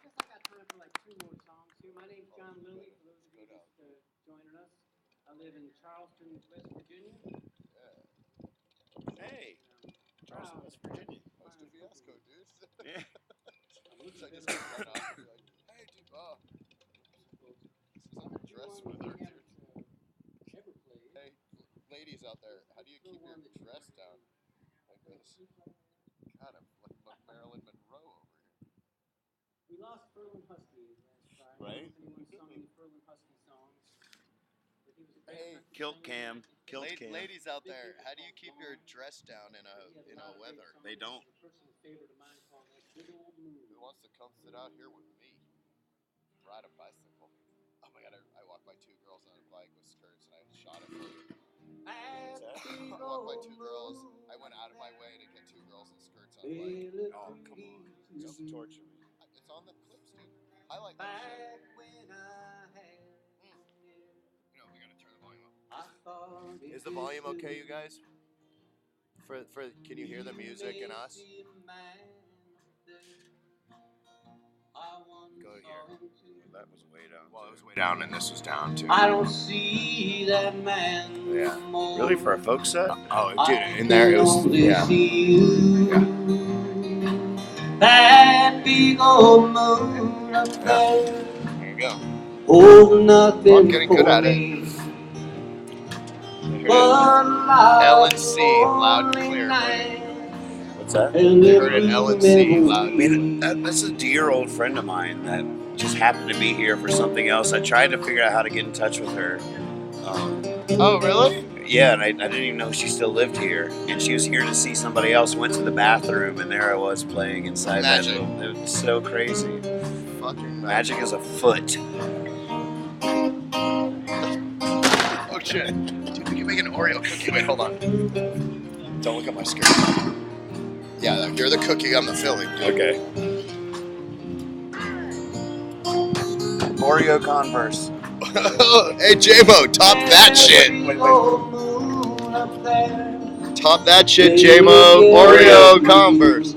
guess I got time for like 2 more songs here. My name's John Lilly, for those of you just joining us. I live in Charleston, West Virginia. Hey. Charleston, West Virginia. Host a fiasco, dude. Yeah. So I just get run off and be like, hey, dude, this is like dress weather, dude. Hey, ladies out there, how do you keep your dress down like this? God, I'm like Marilyn Monroe over here. We lost Furlan Husky last Friday. Right. Anyone sung any Furlan Husky songs? But he was a Hey, Kilt Cam. Kilt Cam. Ladies out there, how do you keep your dress down in a weather? They don't. Who wants to come sit out here with me? Ride a bicycle. Oh my god, I walked by 2 girls on a bike with skirts and I shot a photo. I walked by 2 girls. I went out of my way to get 2 girls in skirts on a bike. Oh, come on. Don't torture me. It's on the clips, dude. Highlight that shit. You know, we gotta turn the volume up. Is the volume okay, you guys? Can you hear the music and us? Go here. That was way down. Well, it was way down, and this was down too. I don't see that man. Yeah. Really, for a folk set? Oh, dude, in there it was. Yeah. That big old moon up there. There you go. Oh, nothing. Well, I'm getting good at it. LNC, loud and clear. What's that? You heard it, LNC, loud and clear. I mean, that's a dear old friend of mine that just happened to be here for something else. I tried to figure out how to get in touch with her. Oh, really? Yeah, and I didn't even know she still lived here. And she was here to see somebody else. Went to the bathroom, and there I was playing inside Magic. that room. It was so crazy. Fucking Magic is afoot. Oh shit. Dude, we can make an Oreo cookie. Wait, hold on. Don't look at my skirt. Yeah, you're the cookie, I'm the filling. Dude. Okay. Oreo Converse. Hey, J-Mo, top that shit. Top that shit, J-Mo. Oreo Converse.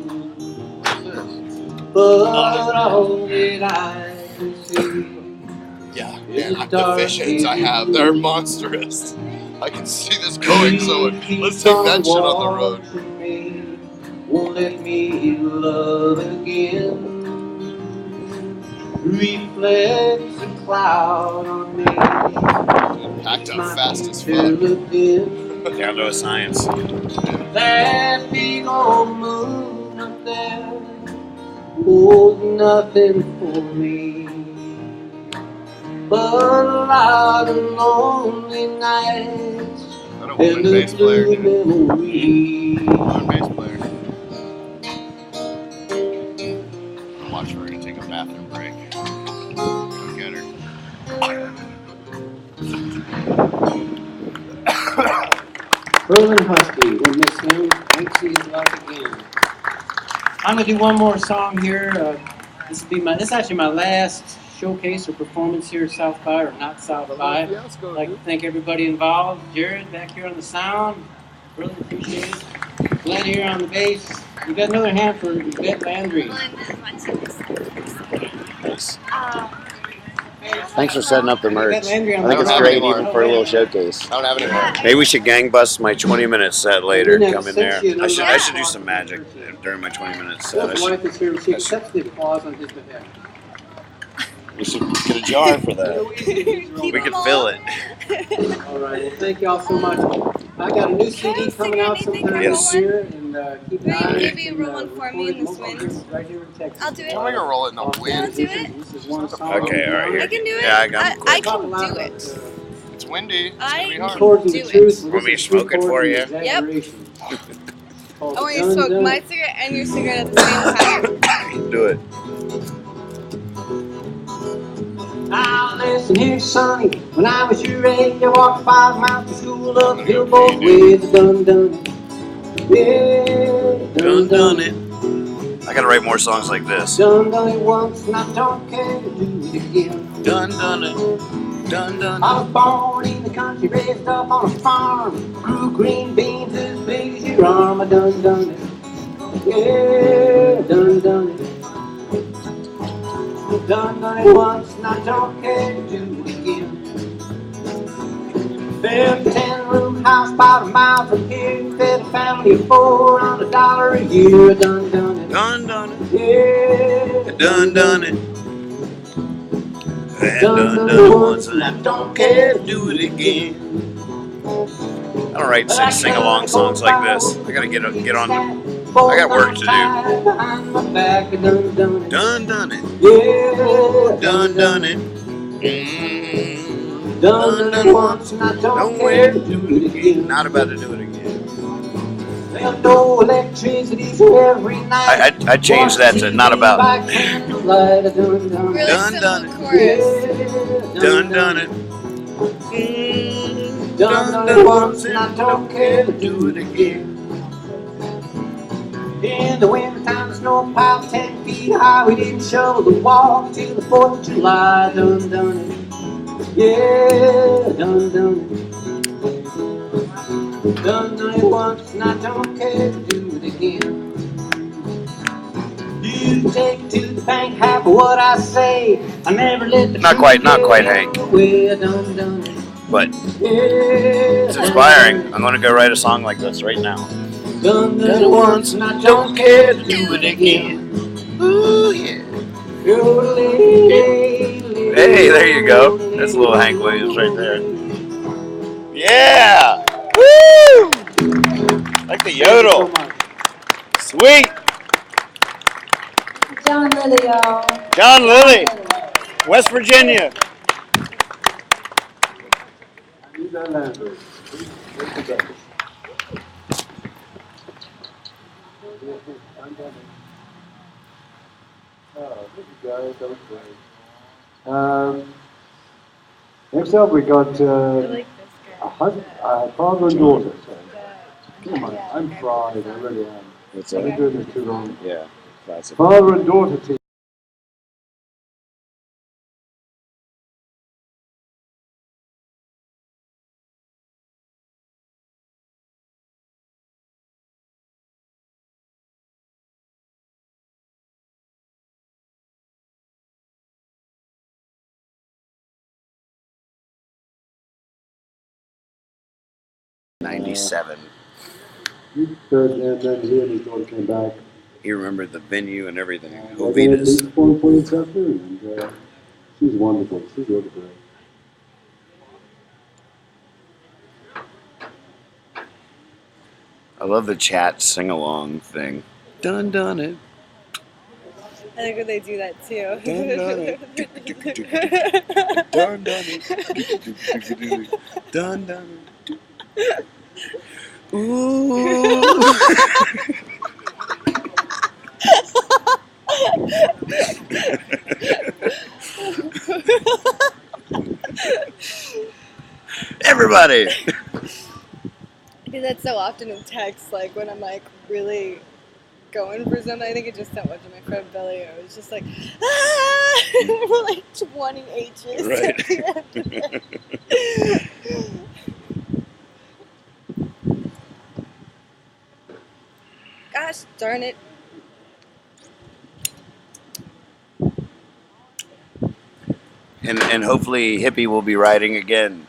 Yeah, man, the visions I have, they're monstrous. I can see this going, so let's take that shit on the road. Won't let me love again. Reflects a cloud on me. Packed up fast as fuck. Down to a science. That big old moon up there holds nothing for me but a lot of lonely nights and the blue memories. Bass player. Watch, we're gonna take a bathroom break. Go get her. Furlan Husky, we'll miss him. Thanks to his luck again. I'm gonna do one more song here. This is actually my last showcase or performance here at South by, or not South by. I'd like to thank everybody involved. Jared back here on the sound, really appreciate it. Glenn here on the bass. We got another hand for Yvette Landry. Thanks for setting up the merch. I think it's have great any more. even for a little showcase. I don't have any more. Maybe we should gang bust my 20-minute set later. Come in there. I should do some magic during my 20-minute set. His wife is here. She accepts the applause on his behalf. We should get a jar for that. We could fill it. All right. Well, thank y'all so much. I got a new CD coming out sometime this year, and keep an eye on it. Maybe you roll one for me in this wind. Right here in Texas. I'll do it. I'm gonna roll in the I'll wind. do it. This is one song. Okay, all right, here. I can do it. Yeah, I got I can do it. It's windy. It's I gonna be hard. can Chords of do the truth. it. Want me to smoke it for you? Yep. called I want you Dun to smoke Dun my It. cigarette and your cigarette at the same time. Do it. Now listen here, sonny. When I was your age, I walked 5 miles to school uphill both ways. Dun Dun It. Yeah, Dun dun it. I gotta write more songs like this. Done done it once and I don't care to do it again. Dun dun it. Dun dun I it. was born in the country, raised up on a farm. Grew green beans as big as your arm. I done done it. Yeah, done done it. Done done it once and I don't care to do it again. Built a 10-room house about a mile from here. Fed a family of 4 on $1 a year. Done done it. Dun dun it. Yeah, Dun dun it. Done done it once and I don't care to do it again. I don't write sing-along songs like this. I gotta get on. I got work to do. do. Dun dun it. Yeah, Dun dun it. Done it once and I don't care to do it again. Not about to do it again. There's no electricity so every night. I changed that to not about. Really Dun, simple dun. chorus. Dun dun it. Done it once and I don't care to do it again. In the wintertime, the snow piled 10 feet high. We didn't shovel the walk till the 4th of July. Done done it. Yeah, done done it. Done it once and I don't care to do it again. You take it to the bank, half of what I say. I never let the Not quite, Hank. away. Done done it. But Yeah, it's inspiring. I'm gonna go write a song like this right now. Done it once and I don't care to do it again. Ooh yeah. Hey, Hey, there you go. That's a little Hank Williams right there. Yeah. Woo! Like the yodel. Sweet. John Lilly, y'all. John Lilly, West Virginia. Next up, we got I like this guy. father and daughter. Come on, I'm fried, I really am. What's I've been doing this too long. Yeah, classic. Father and daughter team. '97. And then he and his daughter came back. He remembered the venue and everything. They're Jovita's. performing for you this afternoon, and she's wonderful. She's really great. I love the chat sing-along thing. Dun dun it. I think when they do that too. Dun dun it. Dun dun it. Dun dun it. Ooh. Everybody. I do that so often in text, like when I'm like really going for something. I think it just sent one to my friend Billy. It was just like, ah! Like 20 H's. Right. Gosh darn it. And hopefully Hippie will be riding again.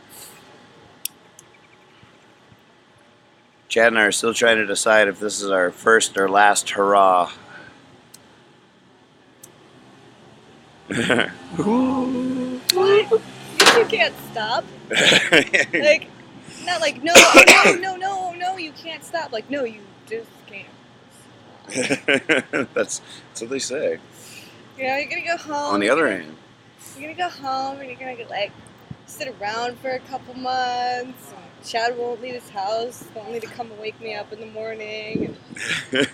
Chad and I are still trying to decide if this is our first or last hurrah. You can't stop. Like, not like, no, oh, no, you can't stop. Like, no, you just can't. That's what they say. You know, you're gonna go home. On the other hand, You're gonna go home and you're gonna like sit around for a couple months and Chad won't leave his house, only to come and wake me up in the morning. And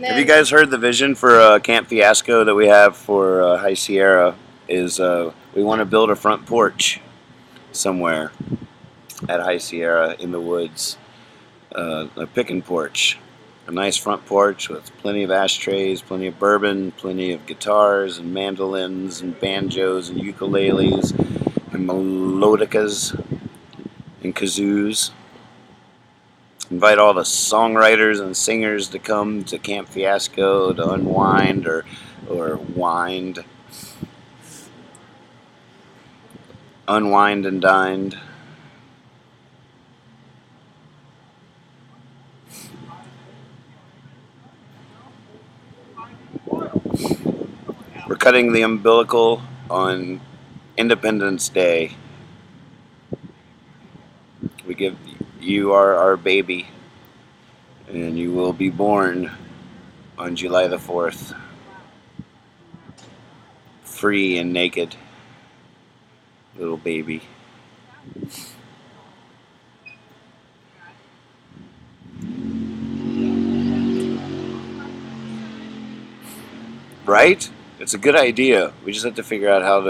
then, Have you guys heard the vision for Camp Fiasco that we have for High Sierra? Is we want to build a front porch somewhere at High Sierra in the woods, a picking porch, a nice front porch with plenty of ashtrays, plenty of bourbon, plenty of guitars and mandolins and banjos and ukuleles and melodicas and kazoos. Invite all the songwriters and singers to come to Camp Fiasco to unwind or wind, unwind and dined. We're cutting the umbilical on Independence Day. We give you our baby, and you will be born on July the 4th, free and naked, little baby. Right? It's a good idea. We just have to figure out how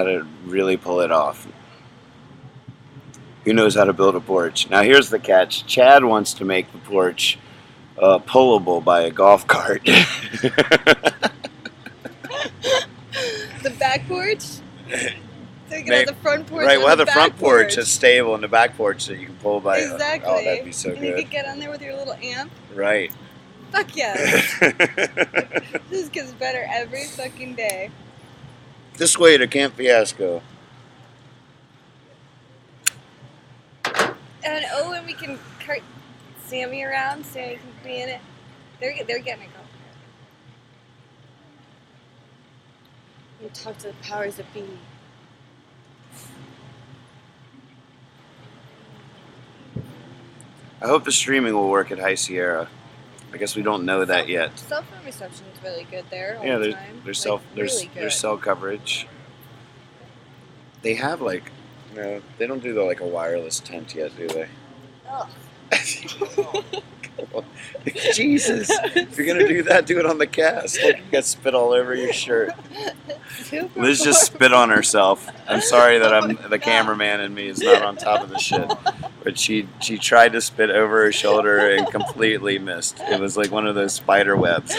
to really pull it off. Who knows how to build a porch? Now here's the catch. Chad wants to make the porch pullable by a golf cart. the back porch? So you can have the front porch. Right, and we'll have the back front porch that's stable and the back porch that you can pull by. Exactly. Oh, that'd be so and good. you could get on there with your little amp. Right. Fuck yeah. This gets better every fucking day. This way to Camp Fiasco. And and we can cart Sammy around so he can be in it. They're getting it going. You talk to the powers that be. I hope the streaming will work at High Sierra. I guess we don't know that yet. Cell phone reception is really good there all Yeah, the there's time. there's Like, there's really there's good. cell coverage. They have like, no, they don't do like a wireless tent yet, do they? Ugh. Jesus, if you're gonna do that, do it on the cast. Like you got spit all over your shirt. Super Liz just spit on herself. I'm sorry that the cameraman in me is not on top of the shit. But she tried to spit over her shoulder and completely missed. It was like one of those spider webs.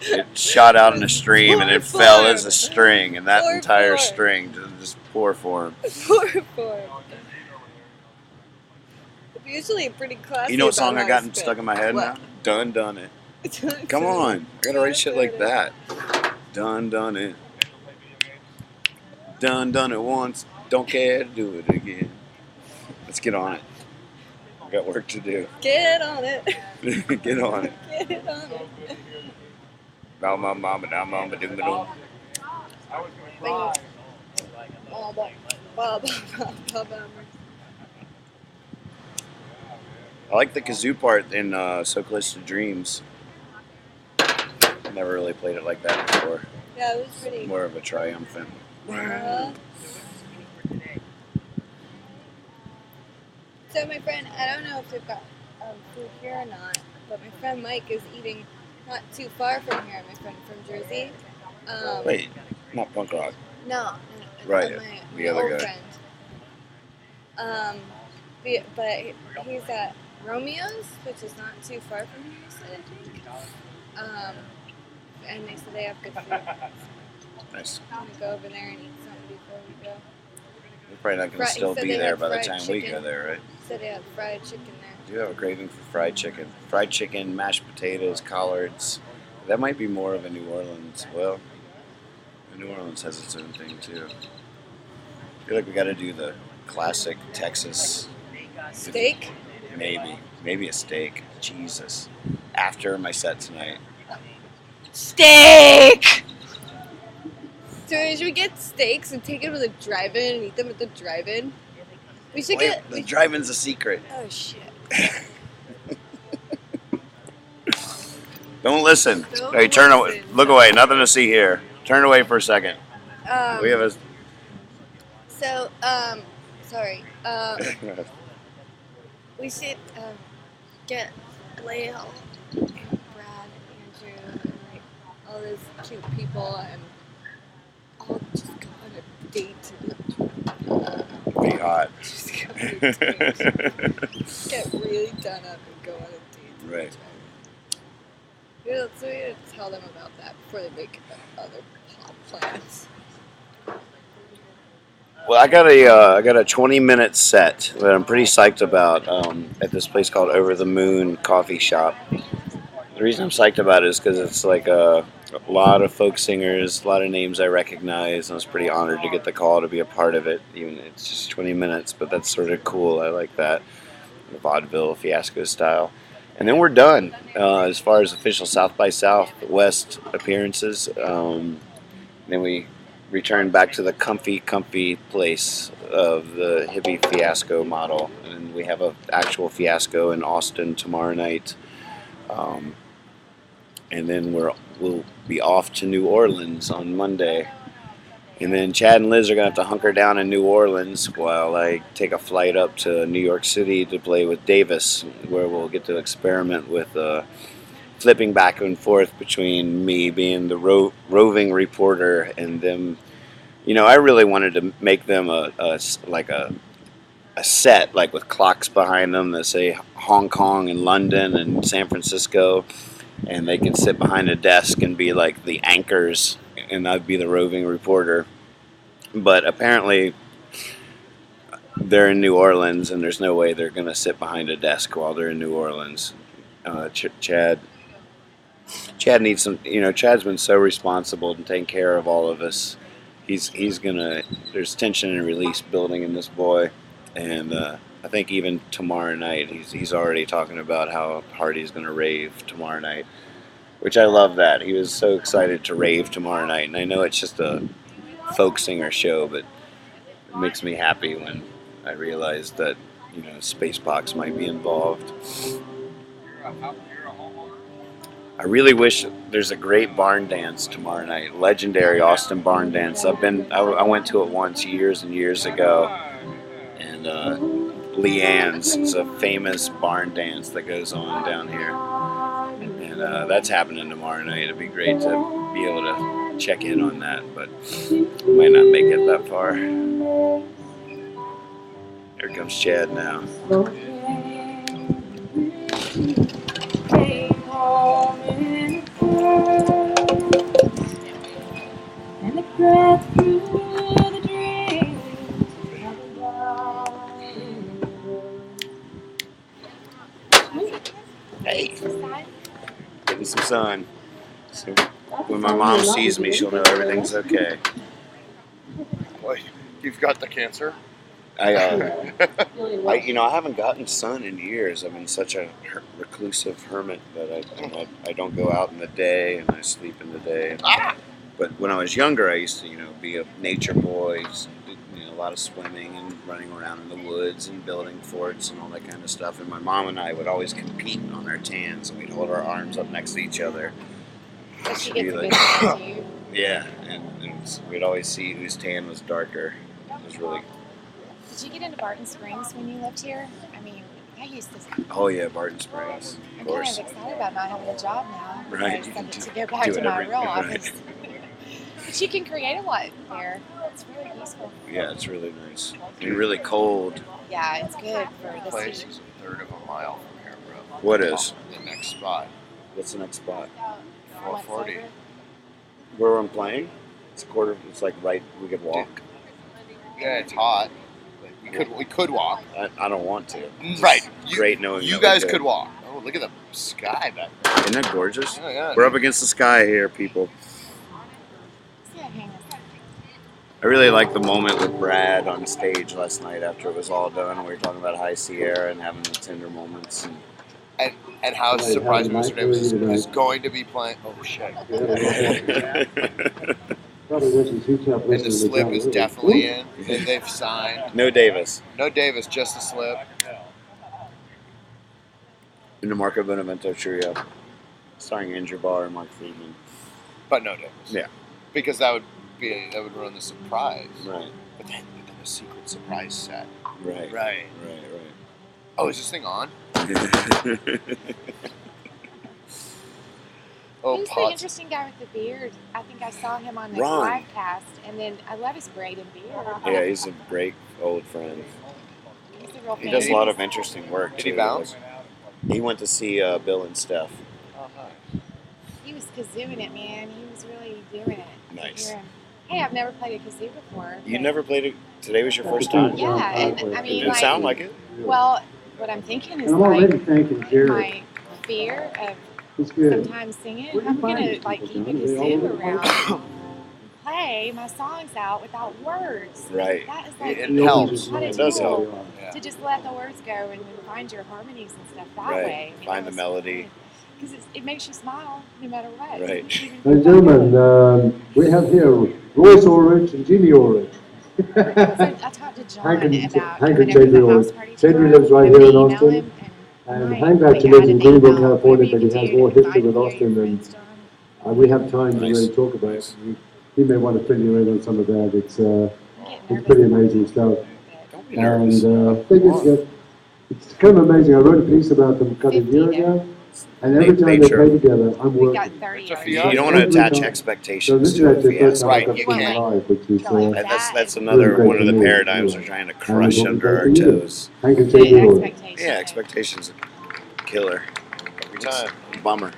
It shot out in a stream and it fell as a string, and that entire string just poor form. Poor form. Usually pretty classy. You know what about song I how got spit. stuck in my head What? now? Done it. Come on, I gotta write shit like that. Done it. Done it once. Don't care to do it again. Let's get on it. We got work to do. Get on it. Get on it. Get on it. Now mama doom. I like the kazoo part in So Close to Dreams. Never really played it like that before. Yeah, it was pretty. More of a triumphant. So my friend, I don't know if they've got food here or not, but my friend Mike is eating not too far from here. My friend from Jersey. Wait, not punk rock. No. Right, My the other old guy. friend. But he's at Romeo's, which is not too far from here, so I think. And they said they have good food. Nice. I'm gonna go over there and eat something before we go. We're probably not going to He still said be they there had by the fried time we chicken. go there, right? Said they had fried chicken there. I do have a craving for fried chicken. Fried chicken, mashed potatoes, collards. That might be more of a New Orleans. Well, New Orleans has its own thing too. I feel like we got to do the classic Texas Steak? Maybe a steak. Jesus. After my set tonight. Steak! So should we get steaks and take them to the drive-in and eat them at the drive-in? We should Wait, the drive-in's a secret. Oh shit. Don't listen. Don't Hey, turn away. listen. Look away. Nothing to see here. Turn away for a second. We have a. Sorry. We should get Lael and Brad and Andrew and like all those cute people and all just go on a date together. Be hot. Just go on a date. Get really done up and go on a date. Right. Yeah, so we gotta tell them about that before they make other pop plans. Well, I got a 20-minute set that I'm pretty psyched about at this place called Over the Moon Coffee Shop. The reason I'm psyched about it is because it's like a lot of folk singers, a lot of names I recognize. I was pretty honored to get the call to be a part of it. Even it's just 20 minutes, but that's sort of cool. I like that, vaudeville fiasco style. And then we're done as far as official South by Southwest appearances. Then we return back to the comfy place of the hippie fiasco model, and we have an actual fiasco in Austin tomorrow night. And then we'll be off to New Orleans on Monday. And then Chad and Liz are going to have to hunker down in New Orleans while I take a flight up to New York City to play with Davis, where we'll get to experiment with flipping back and forth between me being the roving reporter and them. You know, I really wanted to make them a set, like with clocks behind them that say Hong Kong and London and San Francisco, and they can sit behind a desk and be like the anchors, and I'd be the roving reporter. But apparently they're in New Orleans, and there's no way they're going to sit behind a desk while they're in New Orleans. Chad needs some, Chad's been so responsible and taking care of all of us. He's gonna, there's tension and release building in this boy, and I think even tomorrow night he's already talking about how hard he's gonna rave tomorrow night, which I love that. He was so excited to rave tomorrow night, and I know it's just a folk singer show, but it makes me happy when I realize that, Spacebox might be involved. I really wish there's a great barn dance tomorrow night, legendary Austin barn dance. I went to it once years and years ago, and Leanne's, it's a famous barn dance that goes on down here, and that's happening tomorrow night. It'd be great to be able to check in on that, but I might not make it that far. Here comes Chad now. Hey, getting some sun. So when my mom sees me, she'll know everything's okay. Well, you've got the cancer. I haven't gotten sun in years. I've been such a reclusive hermit that I don't go out in the day and I sleep in the day. But when I was younger, I used to, be a nature boy. A lot of swimming and running around in the woods and building forts and all that kind of stuff. And my mom and I would always compete on our tans, and we'd hold our arms up next to each other. Did she get the big tan to you? Yeah, and we'd always see whose tan was darker. It was really. Did you get into Barton Springs when you lived here? I mean, I used to. Oh yeah, Barton Springs. I'm kind of excited about not having a job now. Right. To go back to my real office. But you can create a lot here. It's really peaceful. Yeah, it's really nice. And really cold. Yeah, it's good for The this place heat. is a third of a mile from here, bro. What is? The next spot. What's the next spot? 440. Where I'm playing? It's a quarter. It's like right. We could walk. Yeah, it's hot. We could walk. I don't want to. Right. Great knowing you that guys we could walk. Oh, look at the sky back there. Isn't that gorgeous? Yeah. We're up against the sky here, people. Yeah, hang on. I really liked the moment with Brad on stage last night after it was all done. We were talking about High Sierra and having the tender moments. And how surprised Mr. Davis is going to be playing. Oh, shit. And the slip is definitely in. They've signed. No Davis. No Davis, just the slip. In the Marco Benevento trio. Starring Andrew Barr and Mark Friedman. But no Davis. Yeah. Because that would ruin the surprise. Right. but then a secret surprise set. Right. Right. Right. Oh, is this thing on? Right. Oh, He's the pots. interesting guy with the beard. I think I saw him on the Ron. live cast, and then I love his braid and beard. Yeah, he's a great old friend. He's a real He does a fan. lot of interesting work. Did too. he bounce? He went to see Bill and Steph. Oh, nice. He was kazooing it, man. He was really doing it. Nice. Hear him. Hey, I've never played a kazoo before. You but- never played it? Today was your first time? Yeah, and I It mean, didn't sound like it. well, what I'm thinking is And I'm already like thanking Jared. my fear of It's good. sometimes singing. Where do you I'm find gonna these like people, keep a John? Are they all over kazoo the around, and play my songs out without words. Right. That is like It helps. what a It does tool help. Yeah. to just let the words go and then find your harmonies and stuff that Right. way. Find the melody. Because it makes you smile no matter what. Right. Even if Ladies and you're gentlemen, we have here Royce Ulrich and Jimmy Ulrich. So I talked to John Hank and- about Hank and coming over to the Tedry house are- party Tedry tomorrow. lives right I'm here in gonna email Austin. him And might Hank put actually out lives in an Greenville, email, California, whatever but he you has do more to history invite with a few of Austin your than friends, John. we have time to Nice. really talk about. Nice. He may want to fill you in on some of that. It's I'm getting nervous pretty about amazing it, stuff. but Don't be nervous. And it's kind of amazing. I wrote a piece about them a year ago, and every time Make they sure. play together, I'm We've working. got 30 It's a hours. fiasco. You don't want to Every attach time. So expectations this is to it. actually the first time Right, I've you got to can't. live, which is Go like And that. that's another Really one of the great to me. paradigms we're trying to crush what we under got our for you. toes. Hank and The Tedry Ulrich. expectation. Yeah, expectations are killer. Every It's time. a bummer.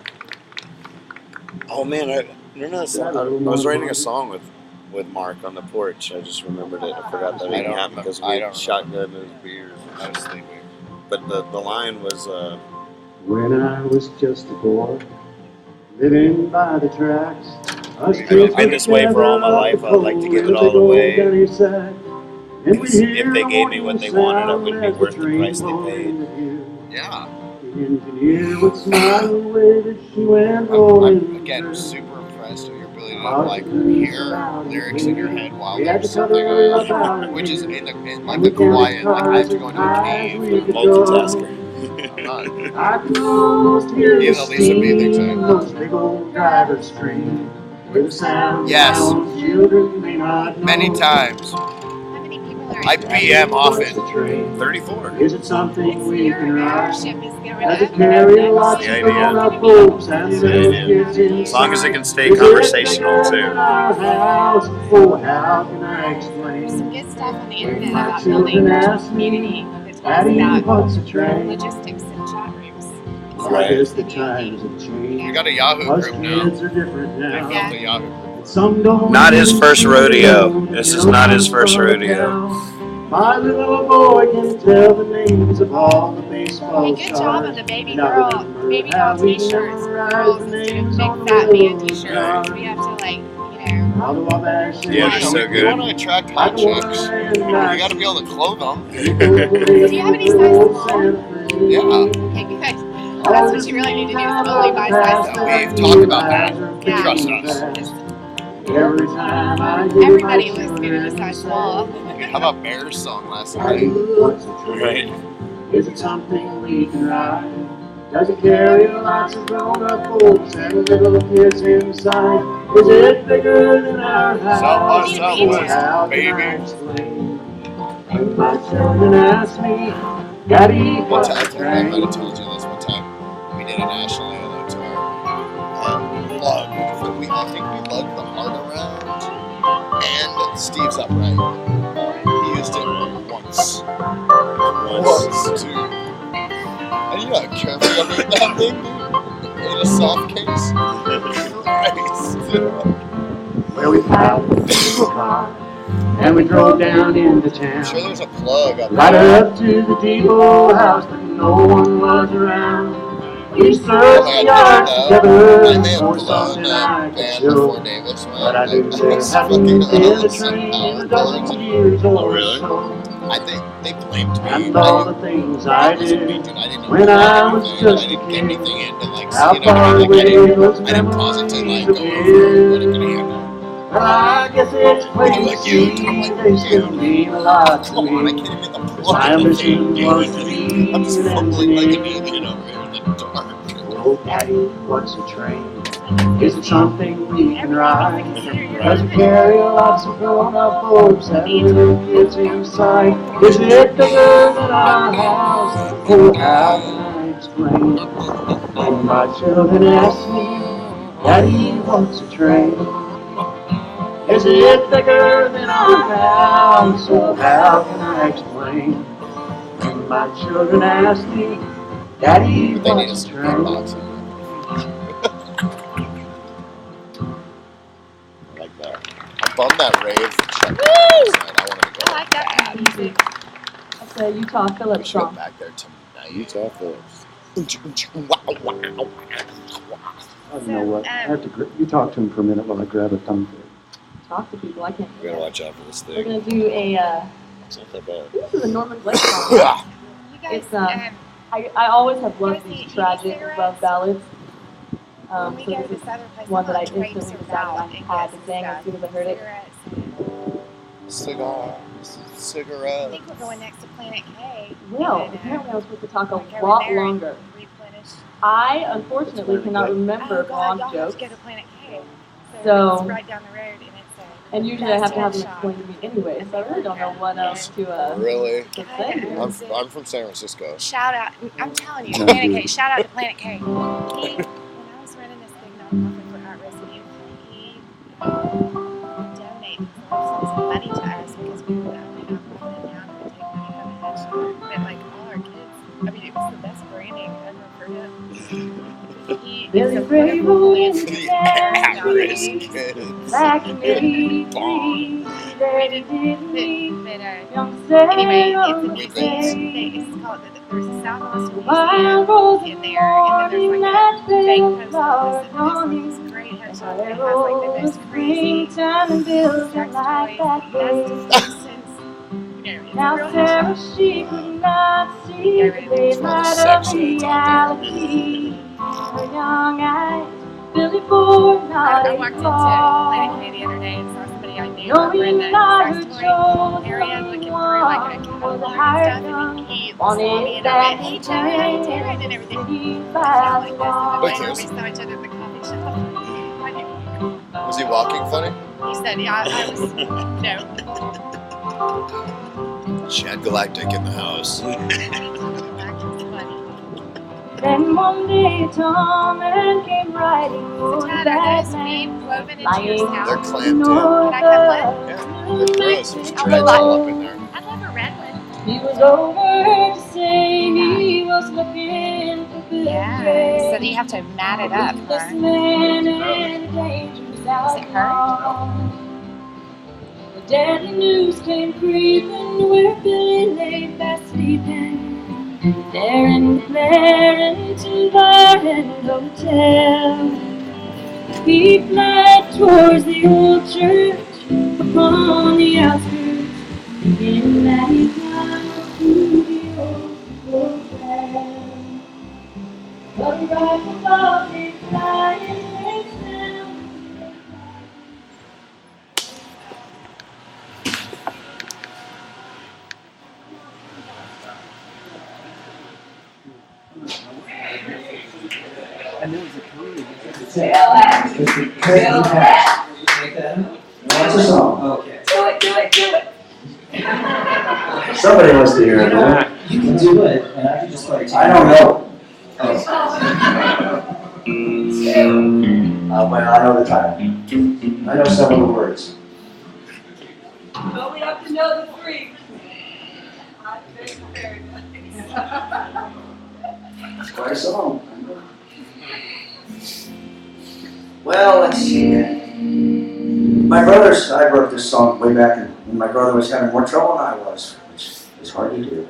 Oh man, I was writing a song with Mark on the porch. I just remembered it. I forgot that I it don't happened remember. because I we don't shotgunned those beers. I was sleeping. But the line was When I was just a boy, living by the tracks, us I've kids been would this way for all my gather up life. the I'd like to coal give in it a all big old away. gunny sack. And we'd Because if hear they the gave me what they wanted, I warning wouldn't be sound worth as the train price they rolled paid. into view. Yeah. The engineer would smile the way that she went rolling I'm again through. super impressed with your ability to like hear lyrics in your head while We had there's to cover something it going up on, out which is here. in like And the we counted quiet. Like I have to cars go as into a high as cave. we could Multitasker. I can almost hear the Even though Lisa B thinks steam, I- those big old drivers scream. With the sound Yes. our children may not know. Many times. How many people are I in BM often. What's the train? 34. Is it something we Your can ride? viewership is going Does it up. carry lots That's of the idea. grown-up folks and That's the little idea. kids inside? As long as it can stay Is it conversational, bigger too. than our house? Oh, how can I There's some explain? good stuff on the When internet my about children building ask me, community that talks Daddy, about what's a train? logistics and chat rooms. Well, I guess the times have changed. You got a Yahoo Us group now. kids are different They now. built a Yahoo group. Some don't Not his even first see rodeo. the road This to is go not his from first front of rodeo. town. My little boy can tell the names of all the baseball Hey, good job stars. on the baby And I girl, remember baby how doll we t-shirts. memorized Girls the instead of names big on the fat man railroad t-shirts. cars. We have to like, Although I've actually Yeah, they're so We good. want to attract hot chicks. You got to be able to clothe them. do you have any size small? Yeah. Okay, good. That's what you really need to do is only buy size small. We've talked about that. Yeah. Trust us. Every time I give Everybody my looks good in a children size small. How about Bear's song last Daddy, night? what's the train? Is it something we can ride? Does it carry lots of grown-up folks and little kids inside? Is it bigger than our house? South by Need a Southwest, picture. How can baby. I explain? When my children ask me, Daddy, One what's time, I the think I might train? have told you this one time. We did a national anthem tour. And I think we lugged the heart around. And Steve's upright. He used it once. Once, dude. And you know how careful you made that thing, dude? In a soft case. Christ. Where we packed the car and we drove down into town. I'm sure there's a plug up Right there. up to the depot house, but no one was around. We searched Oh the my yard God, together I may have for blown something that I could band show. before Davis went. But I knew Like, there was hadn't fucking been a awesome train in power a dozen chords. years Oh, or really? so. I think they blamed me. And all the things I wasn't did me, dude. I didn't know when I was anything. just I a didn't get kid. anything into like, How you know what I far mean? Like, away those I didn't pause it to like memories go over what it could appear. handle. But I guess it's plain to Like see you, I'm like, they still mean a lot to come on, I me. can't hit the 'Cause plug my in the ambition thing, was to dude. be I'm just an fumbling like an engineer. alien over here in the dark. Oh, Daddy, what's a train? Is it something we can ride? Cause we carry lots of grown-up folks and little kids inside. Is it bigger than our house? Oh, how can I explain? When my children ask me, Daddy, what's a train? Is it bigger than our house? Oh, how can I explain? When my children ask me, Daddy, But they need a what's a speed train? box in there. I like that. I'm bummed that rave that shut down last night. I wanted to go. I like that kind of music. That's a Utah We Phillips should go song. back there tonight. Utah Phillips. I don't know what. I have to. You talk to him for a minute while I grab a tongue for it. Talk to people. I can't. We gotta watch out for this We're thing. gonna do a. It's not that bad. This is a Norman Blake song. You guys, It's I always have loved you guys these need tragic cigarettes? love ballads. when we So go to this this is other place, one that I I'm gonna instantly traipse decided I around and had get to some sing as stuff. soon as I heard it. Cigarettes. Cigars, I cigarettes. think we're going next to Planet K. Well, and, apparently I was supposed to talk a we're going lot there and longer. replenish. I unfortunately cannot Oh remember God, long y'all have jokes, to go to Planet K. So- it's right down the road, and it's and usually I have to have them shop. explained to me anyway, so I really don't know what else to Really? to say here. I'm from San Francisco. Shout out! I'm telling you, Planet K. Shout out to Planet K. He, when I was running this big nonprofit for at-risk youth, he donated some money to us because we were the only nonprofit in town that would take money from the head shop. But like all our kids, I mean, it was the best branding ever for him. He is a wonderful philanthropist. The at-risk kids. Like me, Anyway, it's a museum. It's called, there's a South Austin Museum in there, and then there's like a fake post office, and it's like this great head shop that has like the most crazy sex toys, the best since, you know, it's a real head shop. She could not see the It's one of the sex shades out reality. Her young eyes, Billy Ford, I not walked into Planet K the other day and saw somebody I knew over in the sex toy area looking through like a catalog and stuff, and he saw me and I went, "Hey Joey, how you doing?" and everything. Like this, and then we saw each other at the coffee shop. Was he walking funny? He said, "Yeah, I was, no." Shad Galactic in the house. Then one day Tom and came riding So for Tad, that are those being man. woven into your They're scalp? clamped in. Can I have one? Yeah, they're gross. There's I dreads would all up in there. I'd love a red one. He was over to say he was looking for good Yeah. So do you have to mat it up, This huh? man in a dangerous Does it hurt? outlaw. The deadly news came creeping where Billy lay fast sleeping. There in the Clarendon Bar and Hotel. He fled towards the old church upon the outskirts, thinking that he got through the old hotel. But a rifle ball came flying next down. What's the song? Do it, do it, do it. Somebody must hear it. You can do it, and I can just play it. I don't know. Well, I know the title. I know some of the words. You only have to know the three. Very nice. It's quite a song. Well, let's see. My brothers, I wrote this song way back when my brother was having more trouble than I was, which is hard to do.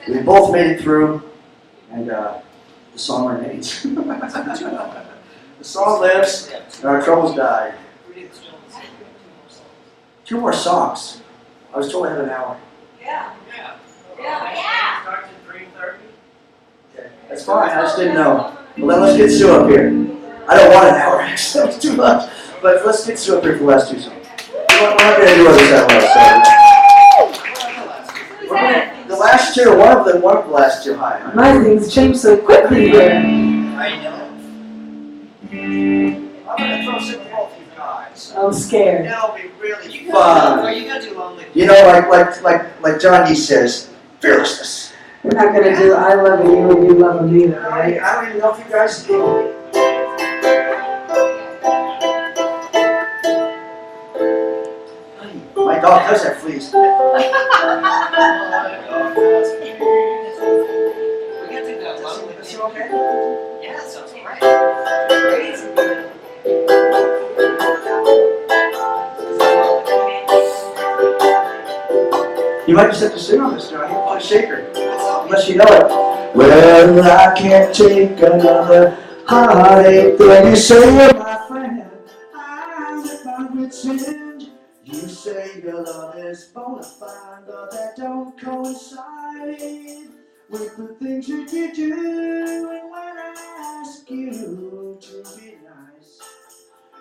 We both made it through, and the song remains. The song lives, and our troubles die. 2 more songs. I was told I had an hour. Yeah. Starts at 3:30. Okay, that's fine, I just didn't know. Well, then let's get Sue up here. I don't want an hour, actually, that's too much. But let's get Sue up here for the last 2 songs. We're not going to do others that well, so. The last 2, one of the last 2, hi. My things change so quickly here. I know. I'm going to throw some roll for you guys. Oh I'm scared. That'll be really fun. Are you gonna do lonely? You know, like John D says, fearlessness. We're not gonna do I love you and you love me either, right? I don't even know if you guys do. My dog does have fleas. We gotta do that lonely. Is it okay? Yeah, that sounds great. Crazy good. You might just have to sing on this, Johnny. Play shaker. Unless you know it. Well, I can't take another heartache. Then you say you're my friend. I'm at my wit's end. You say your love is bona fide, but that don't coincide with the things you do. And when I ask you to be nice,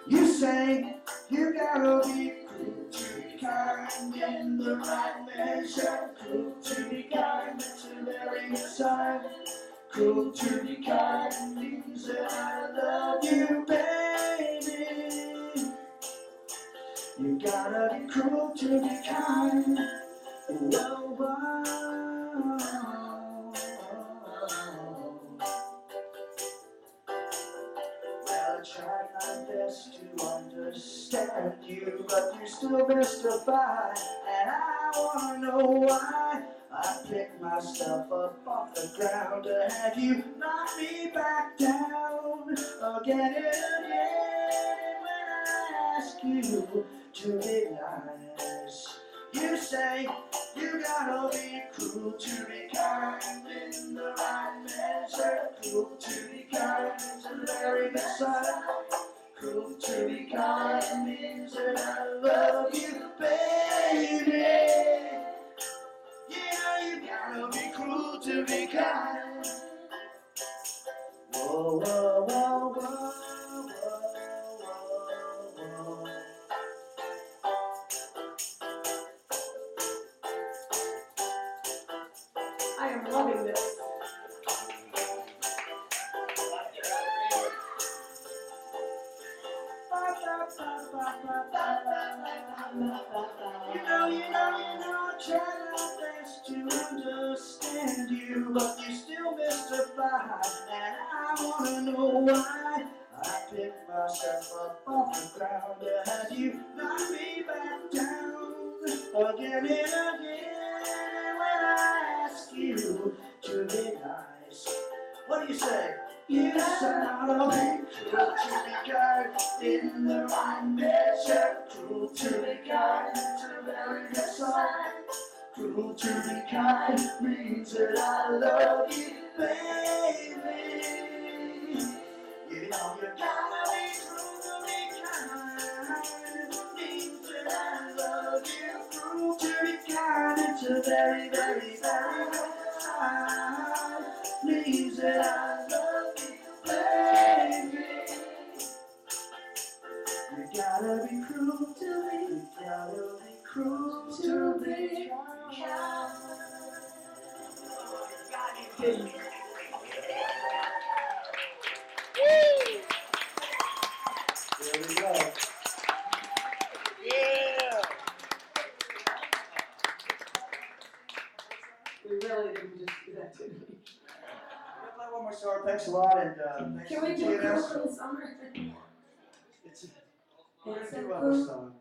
you say you gotta be cruel to be kind in the right measure. Cruel to be kind to their inside. Cruel to be kind means that I love you, baby. You gotta be cruel to be kind. Whoa, whoa. Well, I tried my best to understand you, but you're still mystified. And I wanna know why I picked myself up off the ground to have you knock me back down again and again. And when I ask you to be nice, you say you gotta be cruel to be kind in the right measure. Cruel to be kind is the very best side. Cruel to be kind means that I love you, baby. Yeah, you gotta be cruel to be kind. Whoa, whoa, whoa, whoa, whoa, whoa. I am loving this. You know, I try my best to understand you, but you still mystify. And I wanna know why I picked myself up off the ground to have you knock me back down again and again. And when I ask you to be nice, what do you say? You said I don't be cruel to be kind in the right measure. Cruel to be kind to the very best side. Cruel to be kind means that I love you, baby. You know you gotta be cruel to be kind. Means that I love you. Cruel to be kind, it's a very, very, very best side. Means that I love you, baby. You gotta be cruel to me. You gotta be cruel to be kind. God, you kidding me. There we go. Yeah. We really didn't just do that, did we? We'll play one more song. Thanks a lot, and thanks Can to we do a TNS. for the summer? It's we're gonna do other song.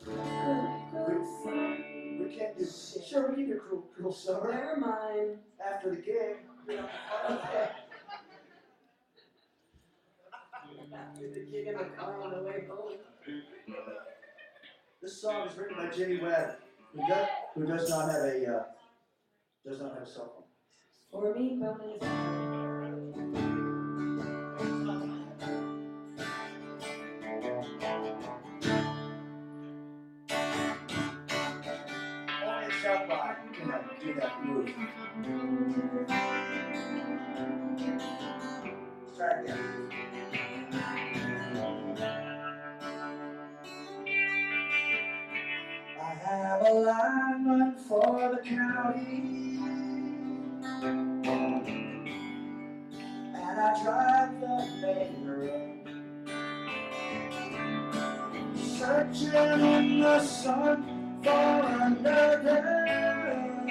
We can't do. Sure, we can do Cruel Summer Never mind. after the gig. You know, okay. After the gig in the car on the way home. This song is written by Jimmy Webb, who does not have a cell phone. For me, bonus. Only a shout by can do that move. Let's try it again. I have a lineman for the county, and I drive the main road. watching in the sun fall under them.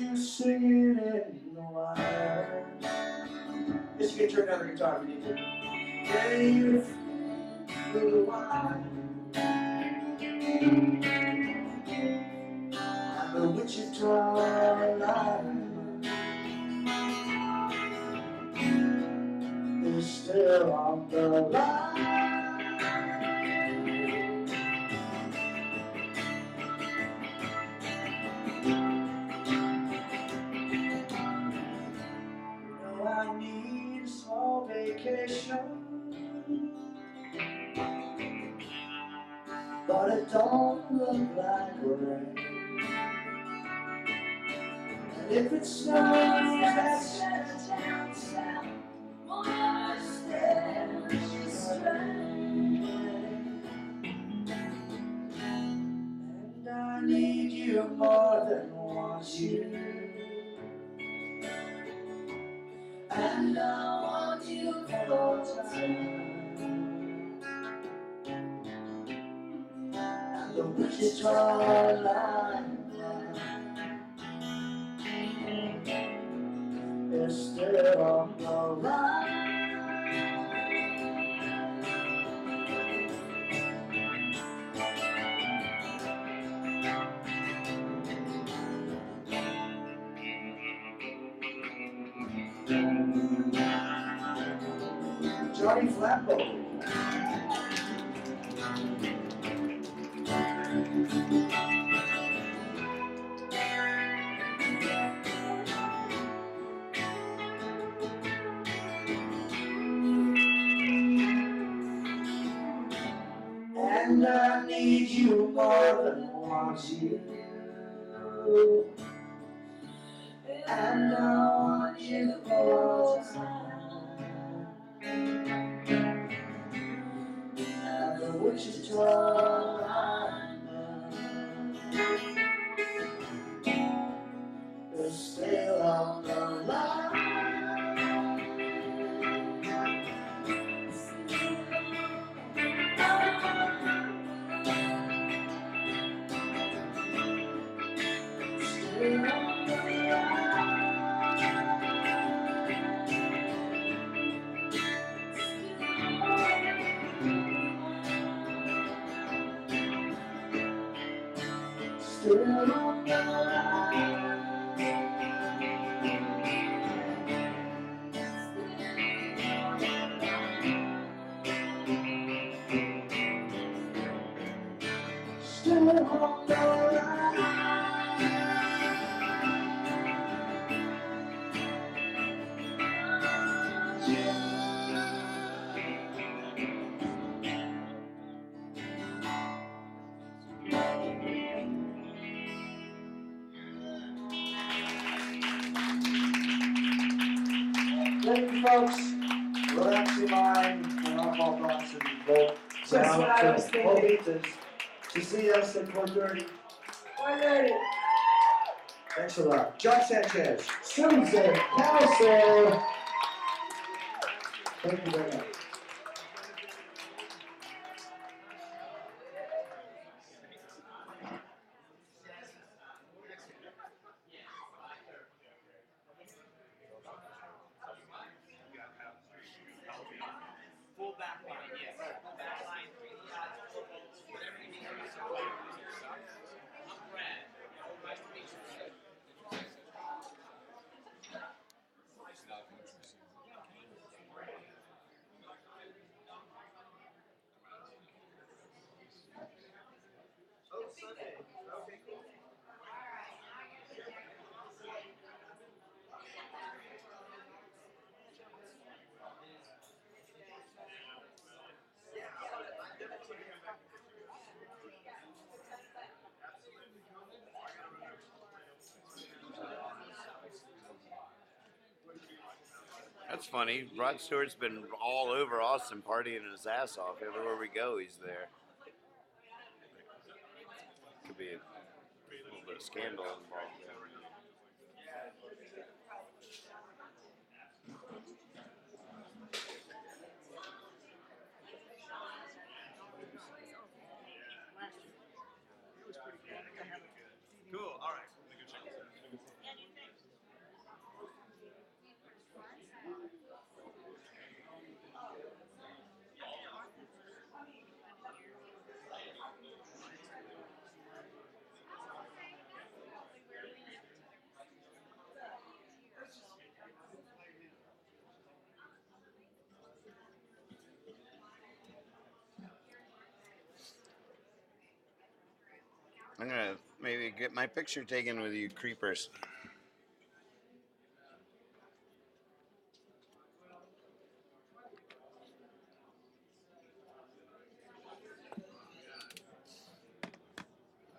You singing in the wire. Yes, you can turn down the guitar if you need to. Yeah, you through the wire. And the Wichita line is still on the line. I need a small vacation, but it don't look like rain. And if it snows, that's down south, won't understand the strain. And I need you more than want you. And I want you full time. And the Wichita line is still on the line. Johnny Flatbow. And I need you more than want you. And I want you full time. And the Wichita line is still on the line. Thank you, folks. Relax your mind and alcohol box and vote. Just what I was thinking. To see us at 4:30. 4:30. Thanks a lot. John Sanchez. Susan Castle. Thank you very much. That's funny. Rod Stewart's been all over Austin partying his ass off. Everywhere we go, he's there. Could be a little bit of scandal involved there. I'm gonna maybe get my picture taken with you creepers.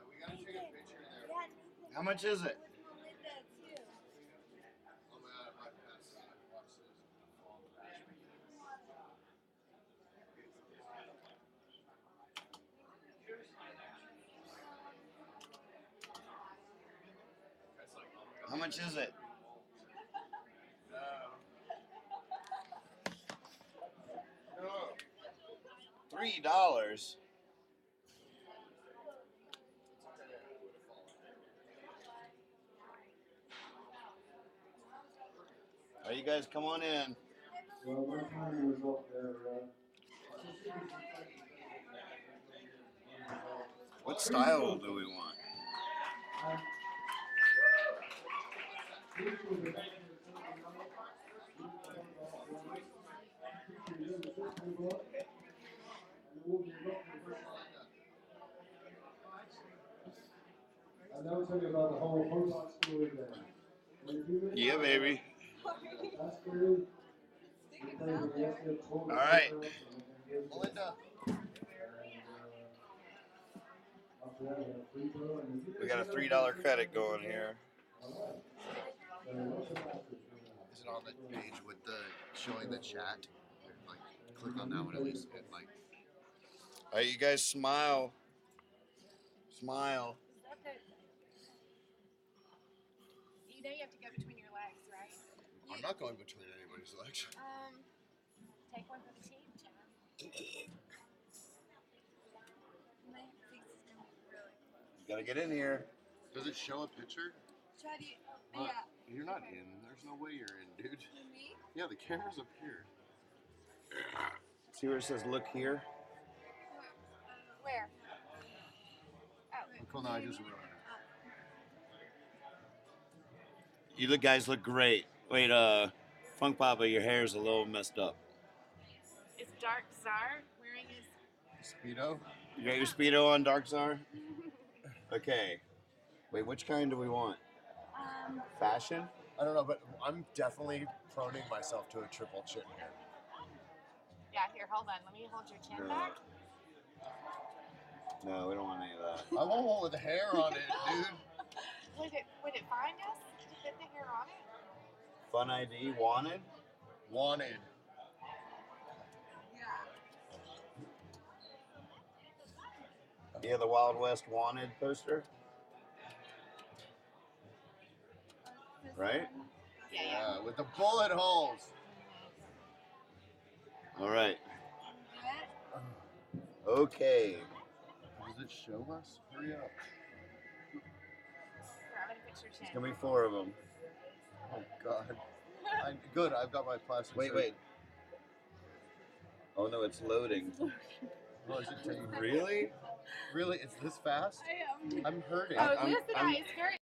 We gotta take a picture there. How much is it? Oh my god, I might pass out. Watch this. How much is it? No. $3. All right, you guys come on in. Well, my time was up there. What style do we want? I'll now tell you about the whole host story then. Yeah, baby. That's good. All right. Melinda. We got a $3 credit going here. Is it on the page with the showing the chat? Like, click on that one at least. And like, All right, you guys smile. Smile. You know you have to go between your legs, right? I'm not going between anybody's legs. Take one for the team, Chad. You gotta get in here. Does it show a picture? Yeah. You're not in. There's no way you're in, dude. Me? Yeah, the camera's up here. See where it says "Look here"? Where? Oh. Cool, now I just ruined it. You guys look great. Wait, Funk Papa, your hair's a little messed up. Is Dark Czar wearing his... Speedo? You got your Speedo on, Dark Czar? Okay. Wait, which kind do we want? Fashion? I don't know, but I'm definitely proning myself to a triple chin here. Yeah, here, hold on. Let me hold your chin back. No, we don't want any of that. I want one with hair on it, dude. Would it find us to fit the hair on it? Fun ID, wanted? Wanted. Yeah, the Wild West wanted poster. Right? Yeah, with the bullet holes. All right. Okay. Does it show us? Hurry up. Here, I'm gonna fix your chin. There's gonna be 4 of them. Oh God. Good. I've got my plastic. Wait. Oh no, it's loading. Oh, is it taking? Really? Really? It's this fast? I am. I'm hurting. Oh, listen, guys,